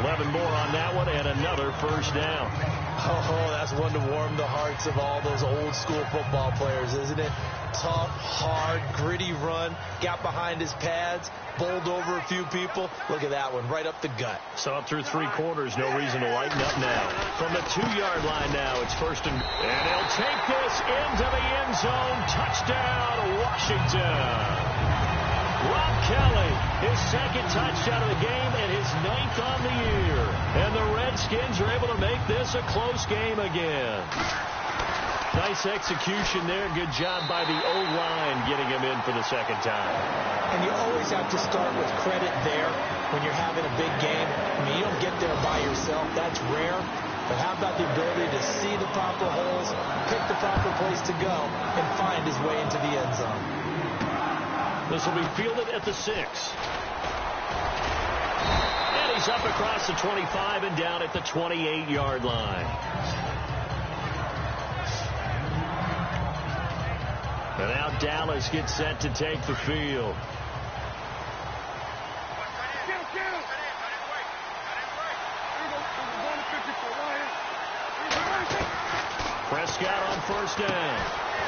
11 more on that one, and another first down. Oh, that's one to warm the hearts of all those old school football players, isn't it? Tough, hard, gritty run. Got behind his pads, bowled over a few people. Look at that one, right up the gut. Saw it through 3 quarters. No reason to lighten up now. From the 2-yard line now, it's first and he'll take this into the end zone. Touchdown, Washington. Rob Kelly, his second touchdown of the game and his 9th on the year. And the Redskins are able to make this a close game again. Nice execution there. Good job by the O-line getting him in for the second time. And you always have to start with credit there when you're having a big game. I mean, you don't get there by yourself. That's rare. But how about the ability to see the proper holes, pick the proper place to go, and find his way into the end zone? This will be fielded at the 6. And he's up across the 25 and down at the 28-yard line. And now Dallas gets set to take the field. Prescott on first down.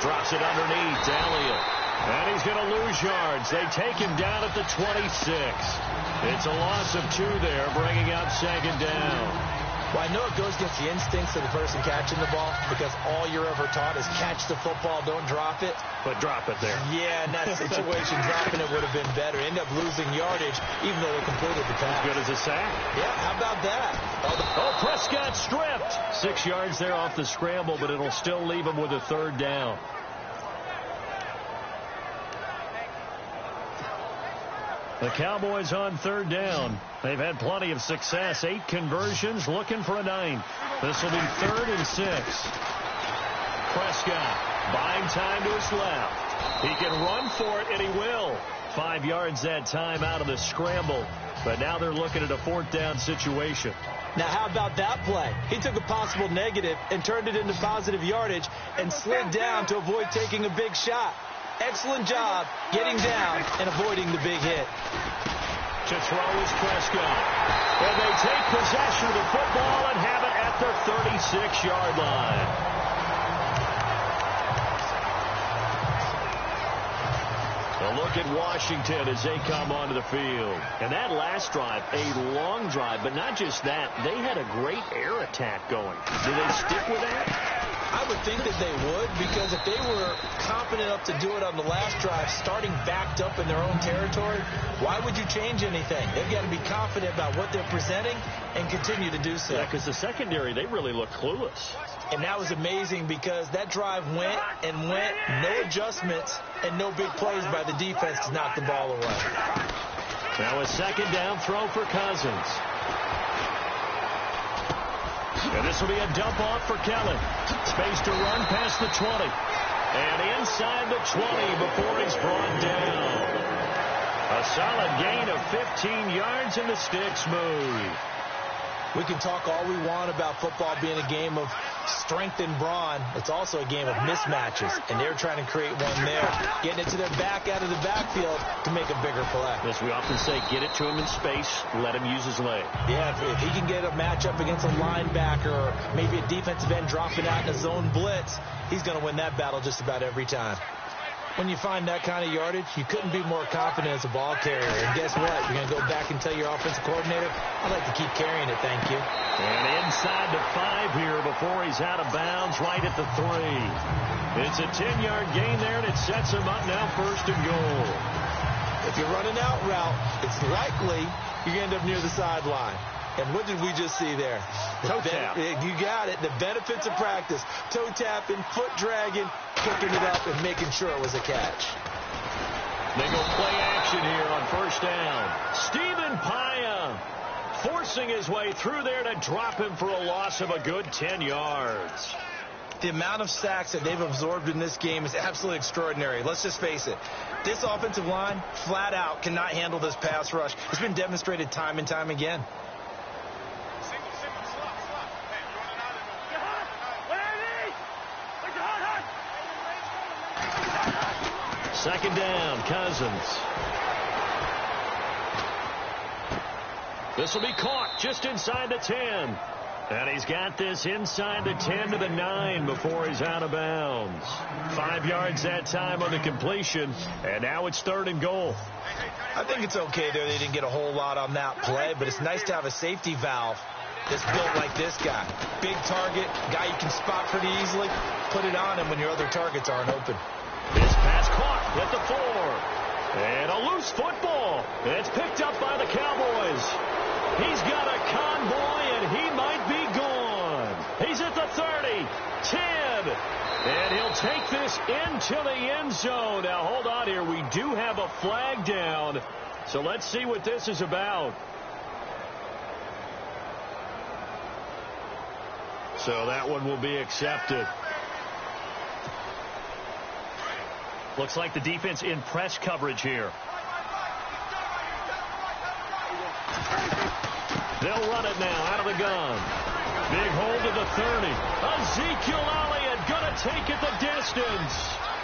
Drops it underneath to Elliott. And he's going to lose yards. They take him down at the 26. It's a loss of 2 there, bringing up second down. Well, I know it goes against the instincts of the person catching the ball, because all you're ever taught is catch the football, don't drop it. But drop it there. Yeah, in that situation, dropping it would have been better. End up losing yardage, even though they completed the pass. As good as a sack. Yeah, how about that? Oh, Prescott stripped. 6 yards there off the scramble, but it'll still leave him with a third down. The Cowboys on third down. They've had plenty of success. 8 conversions, looking for a 9th. This will be 3rd and 6. Prescott buying time to his left. He can run for it, and he will. 5 yards that time out of the scramble. But now they're looking at a 4th down situation. Now, how about that play? He took a possible negative and turned it into positive yardage and slid down to avoid taking a big shot. Excellent job getting down and avoiding the big hit. To throw is Prescott. And they take possession of the football and have it at their 36-yard line. A look at Washington as they come onto the field. And that last drive, a long drive, but not just that. They had a great air attack going. Do they stick with that? I would think that they would, because if they were confident enough to do it on the last drive, starting backed up in their own territory, why would you change anything? They've got to be confident about what they're presenting and continue to do so. Yeah, because the secondary, they really look clueless. And that was amazing, because that drive went and went, no adjustments, and no big plays by the defense to knock the ball away. Now a second down throw for Cousins. And this will be a dump off for Kelly. Space to run past the 20. And inside the 20 before he's brought down. A solid gain of 15 yards and the sticks move. We can talk all we want about football being a game of strength and brawn. It's also a game of mismatches, and they're trying to create one there, getting it to their back out of the backfield to make a bigger play. As we often say, get it to him in space, let him use his leg. Yeah, if he can get a matchup against a linebacker or maybe a defensive end dropping out in a zone blitz, he's going to win that battle just about every time. When you find that kind of yardage, you couldn't be more confident as a ball carrier. And guess what? You're going to go back and tell your offensive coordinator, I'd like to keep carrying it, thank you. And inside the 5 here before he's out of bounds, right at the 3. It's a 10-yard gain there, and it sets him up now 1st and goal. If you're running out route, it's likely you're going to end up near the sideline. And what did we just see there? Toe tap. You got it. The benefits of practice. Toe tapping, foot dragging, picking it up, and making sure it was a catch. They go play action here on 1st down. Stephen Paya forcing his way through there to drop him for a loss of a good 10 yards. The amount of sacks that they've absorbed in this game is absolutely extraordinary. Let's just face it. This offensive line, flat out, cannot handle this pass rush. It's been demonstrated time and time again. Second down, Cousins. This will be caught just inside the 10. And he's got this inside the 10 to the 9 before he's out of bounds. 5 yards that time on the completion, and now it's 3rd and goal. I think it's okay there. They didn't get a whole lot on that play, but it's nice to have a safety valve that's built like this guy. Big target, guy you can spot pretty easily. Put it on him when your other targets aren't open. This pass caught at the 4. And a loose football. It's picked up by the Cowboys. He's got a convoy, and he might be gone. He's at the 30, 10, and he'll take this into the end zone. Now, hold on here. We do have a flag down, so let's see what this is about. So that one will be accepted. Looks like the defense in press coverage here. They'll run it now out of the gun. Big hold to the 30. Ezekiel Elliott going to take it the distance.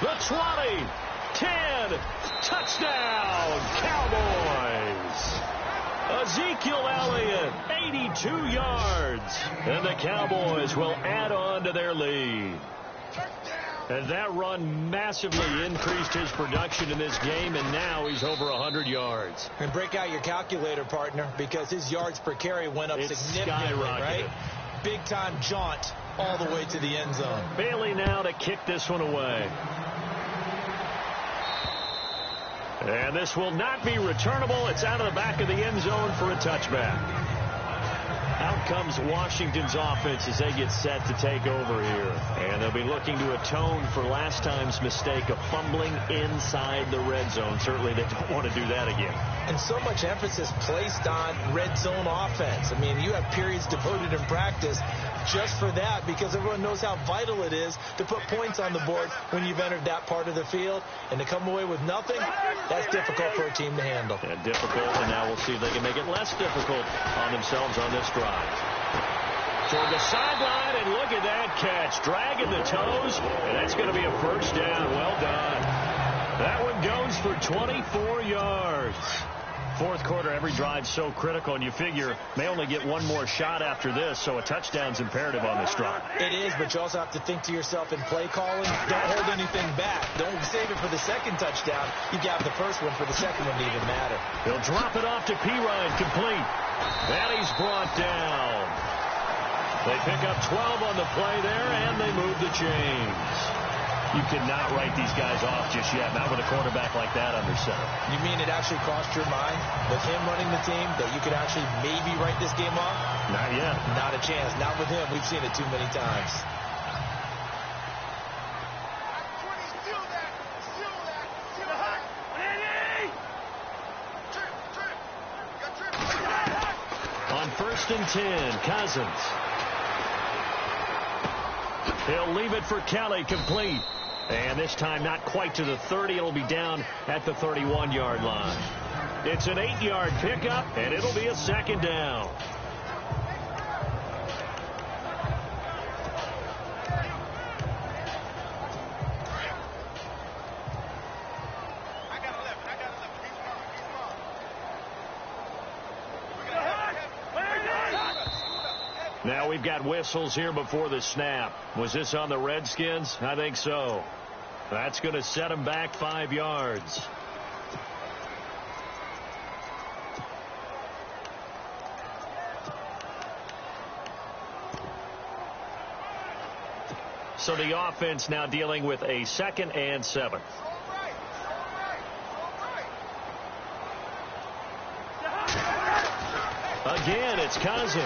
The 20, 10, touchdown, Cowboys. Ezekiel Elliott, 82 yards. And the Cowboys will add on to their lead. And that run massively increased his production in this game, and now he's over 100 yards. And break out your calculator, partner, because his yards per carry went up significantly, right? Big-time jaunt all the way to the end zone. Bailey now to kick this one away. And this will not be returnable. It's out of the back of the end zone for a touchback. Out comes Washington's offense as they get set to take over here. And they'll be looking to atone for last time's mistake of fumbling inside the red zone. Certainly they don't want to do that again. And so much emphasis placed on red zone offense. I mean, you have periods devoted in practice just for that, because everyone knows how vital it is to put points on the board when you've entered that part of the field. And to come away with nothing, that's difficult for a team to handle. And difficult, and now we'll see if they can make it less difficult on themselves on this drive. Toward the sideline, and look at that catch. Dragging the toes, and that's going to be a 1st down. Well done. That one goes for 24 yards. 4th quarter, every drive's so critical, and you figure may only get one more shot after this, so a touchdown's imperative on this drive. It is, but you also have to think to yourself in play calling, don't hold anything back. Don't save it for the 2nd touchdown. You got the 1st one for the 2nd one to even matter. He'll drop it off to P-Ryan, complete. And he's brought down. They pick up 12 on the play there, and they move the chains. You cannot write these guys off just yet, not with a quarterback like that under center. You mean it actually crossed your mind with him running the team that you could actually maybe write this game off? Not yet. Not a chance. Not with him. We've seen it too many times. On 1st and 10, Cousins. He'll leave it for Kelly, complete. And this time not quite to the 30. It'll be down at the 31-yard line. It's an 8-yard pickup, and it'll be a 2nd down. Now we've got whistles here before the snap. Was this on the Redskins? I think so. That's going to set him back 5 yards. So the offense now dealing with a 2nd and 7. Again, it's Cousins.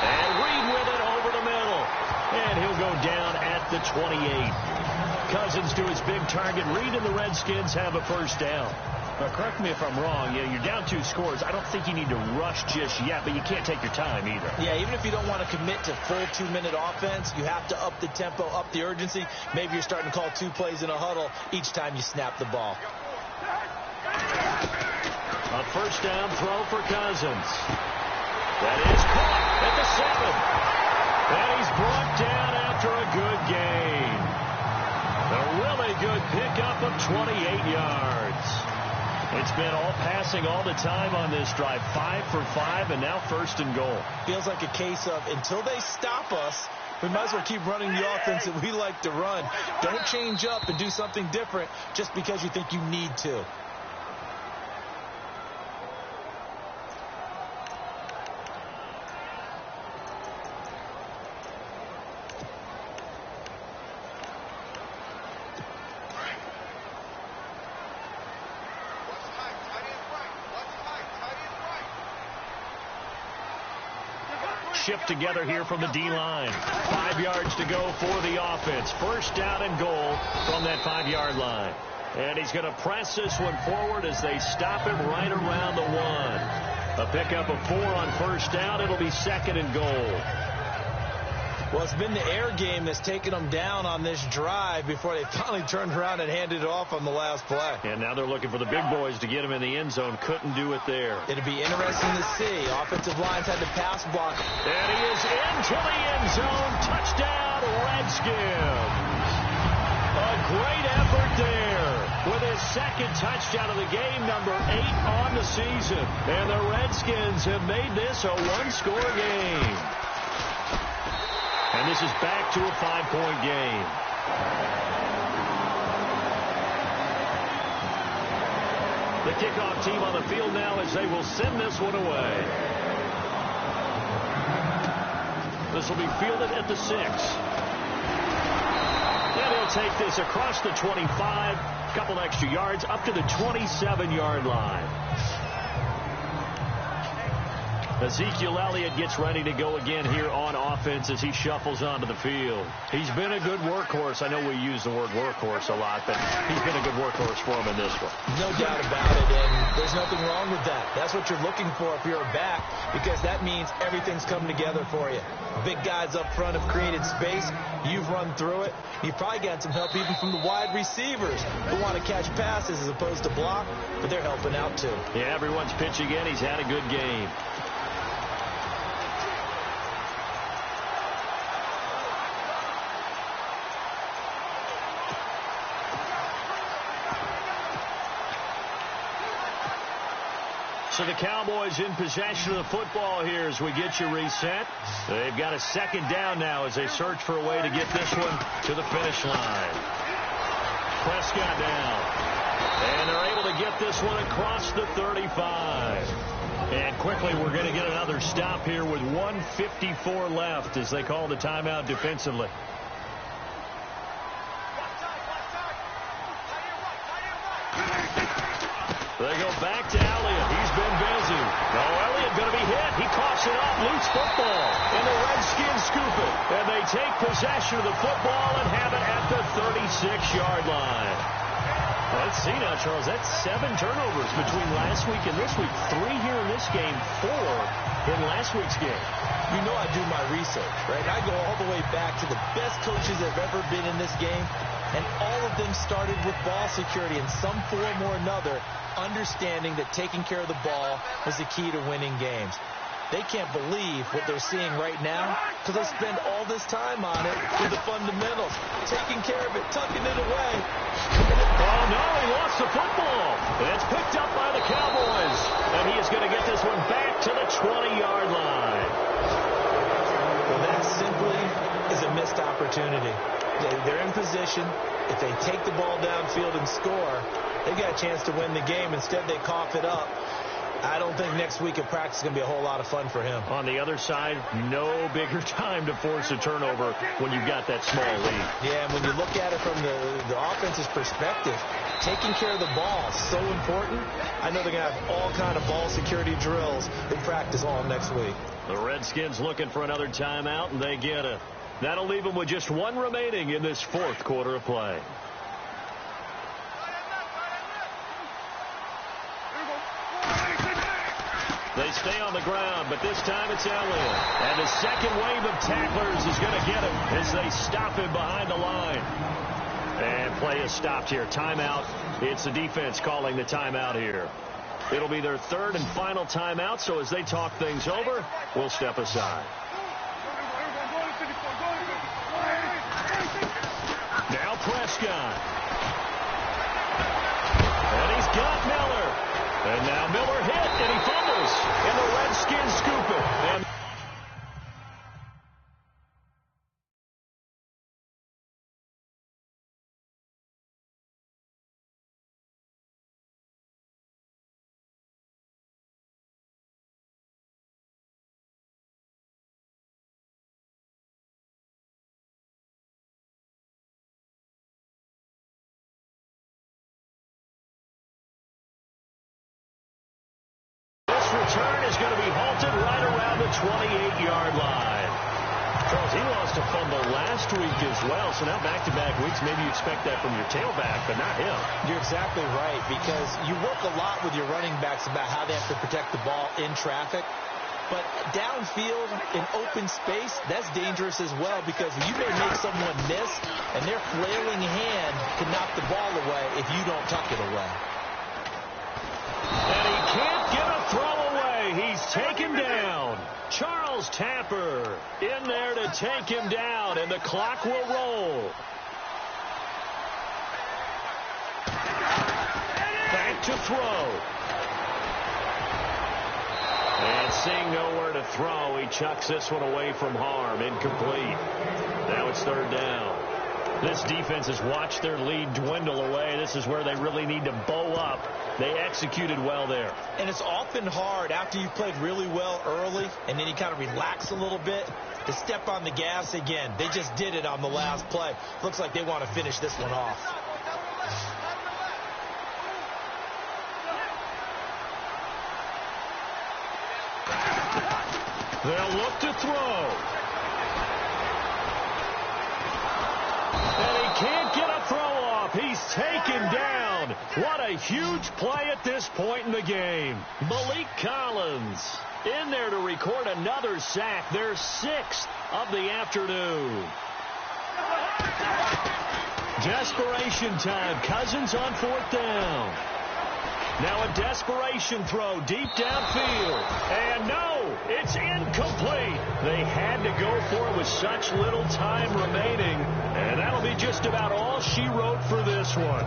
And Reed with it over the middle. And he'll go down at the 28. Cousins to his big target. Reed and the Redskins have a first down. Now, correct me if I'm wrong. You're down 2 scores. I don't think you need to rush just yet, but you can't take your time either. Yeah, even if you don't want to commit to full 2-minute offense, you have to up the tempo, up the urgency. Maybe you're starting to call 2 plays in a huddle each time you snap the ball. A first down throw for Cousins. That is caught at the 7. And he's brought down after a good gain. A really good pickup of 28 yards. It's been all passing all the time on this drive. 5 for 5, and now 1st and goal. Feels like a case of until they stop us, we might as well keep running the offense that we like to run. Don't change up and do something different just because you think you need to. Shift together here from the D-line. 5 yards to go for the offense. First down and goal from that 5-yard line. And he's going to press this one forward as they stop him right around the 1. A pickup of 4 on first down. It'll be 2nd and goal. Well, it's been the air game that's taken them down on this drive before they finally turned around and handed it off on the last play. And now they're looking for the big boys to get him in the end zone. Couldn't do it there. It'll be interesting to see. Offensive lines had to pass block. And he is into the end zone. Touchdown, Redskins. A great effort there with his 2nd touchdown of the game, number 8 on the season. And the Redskins have made this a 1-score game. And this is back to a 5-point game. The kickoff team on the field now as they will send this one away. This will be fielded at the 6. And he'll take this across the 25, a couple extra yards, up to the 27-yard line. Ezekiel Elliott gets ready to go again here on offense as he shuffles onto the field. He's been a good workhorse. I know we use the word workhorse a lot, but he's been a good workhorse for him in this one. No doubt about it, and there's nothing wrong with that. That's what you're looking for if you're a back, because that means everything's come together for you. Big guys up front have created space. You've run through it. You've probably got some help even from the wide receivers who want to catch passes as opposed to block, but they're helping out too. Yeah, everyone's pitching in. He's had a good game. So the Cowboys in possession of the football here as we get you reset. They've got a 2nd down now as they search for a way to get this one to the finish line. Prescott down. And they're able to get this one across the 35. And quickly we're going to get another stop here with 1:54 left as they call the timeout defensively. They go back to Elliott. He's been busy. No, Elliott going to be hit. He coughs it up. Loose football. And the Redskins scoop it. And they take possession of the football and have it at the 36-yard line. Let's see now, Charles. That's 7 turnovers between last week and this week. 3 here in this game, 4 in last week's game. You know I do my research, right? I go all the way back to the best coaches that have ever been in this game, and all of them started with ball security in some form or another, understanding that taking care of the ball was the key to winning games. They can't believe what they're seeing right now because they spend all this time on it with the fundamentals, taking care of it, tucking it away. Oh, no, he lost the football. It's picked up by the Cowboys, and he is going to get this one back to the 20-yard line. Well, that simply is a missed opportunity. They're in position. If they take the ball downfield and score, they got a chance to win the game. Instead, they cough it up. I don't think next week at practice is going to be a whole lot of fun for him. On the other side, no bigger time to force a turnover when you've got that small lead. Yeah, and when you look at it from the offense's perspective, taking care of the ball is so important. I know they're going to have all kind of ball security drills in practice all next week. The Redskins looking for another timeout, and they get it. That'll leave them with just one remaining in this fourth quarter of play. They stay on the ground, but this time it's Elliott. And the second wave of tacklers is going to get him as they stop him behind the line. And play is stopped here. Timeout. It's the defense calling the timeout here. It'll be their third and final timeout, so as they talk things over, we'll step aside. Now Prescott. And he's got Miller. And now Miller hit, and he fumbles. And the Redskins scoop it. And return is going to be halted right around the 28-yard line. Charles, he lost a fumble last week as well, so now back-to-back weeks, maybe you expect that from your tailback, but not him. You're exactly right, because you work a lot with your running backs about how they have to protect the ball in traffic. But downfield, in open space, that's dangerous as well, because you may make someone miss, and their flailing hand can knock the ball away if you don't tuck it away. And he can't get a throw away. He's taken down. Charles Tapper in there to take him down, and the clock will roll. Back to throw. And seeing nowhere to throw, he chucks this one away from harm. Incomplete. Now it's third down. This defense has watched their lead dwindle away. This is where they really need to bow up. They executed well there. And it's often hard after you played really well early and then you kind of relax a little bit to step on the gas again. They just did it on the last play. Looks like they want to finish this one off. They'll look to throw. And he can't get a throw off. He's taken down. What a huge play at this point in the game. Malik Collins in there to record another sack. Their sixth of the afternoon. Desperation time. Cousins on fourth down. Now a desperation throw deep downfield. And no, it's incomplete. They had to go for it with such little time remaining. And that'll be just about all she wrote for this one.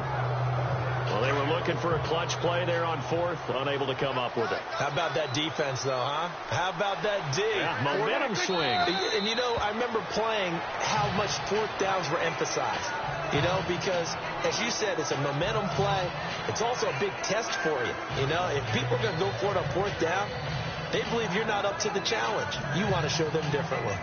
Well, they were looking for a clutch play there on fourth, unable to come up with it. How about that defense, though, huh? How about that D? Yeah, momentum swing. And, you know, I remember playing how much fourth downs were emphasized. You know, because, as you said, it's a momentum play. It's also a big test for you. You know, if people are going to go for it on fourth down, they believe you're not up to the challenge. You want to show them differently.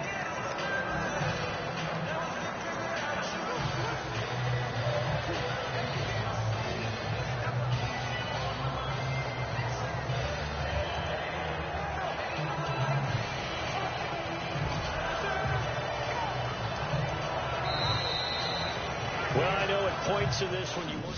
Well, I know at points in this when you want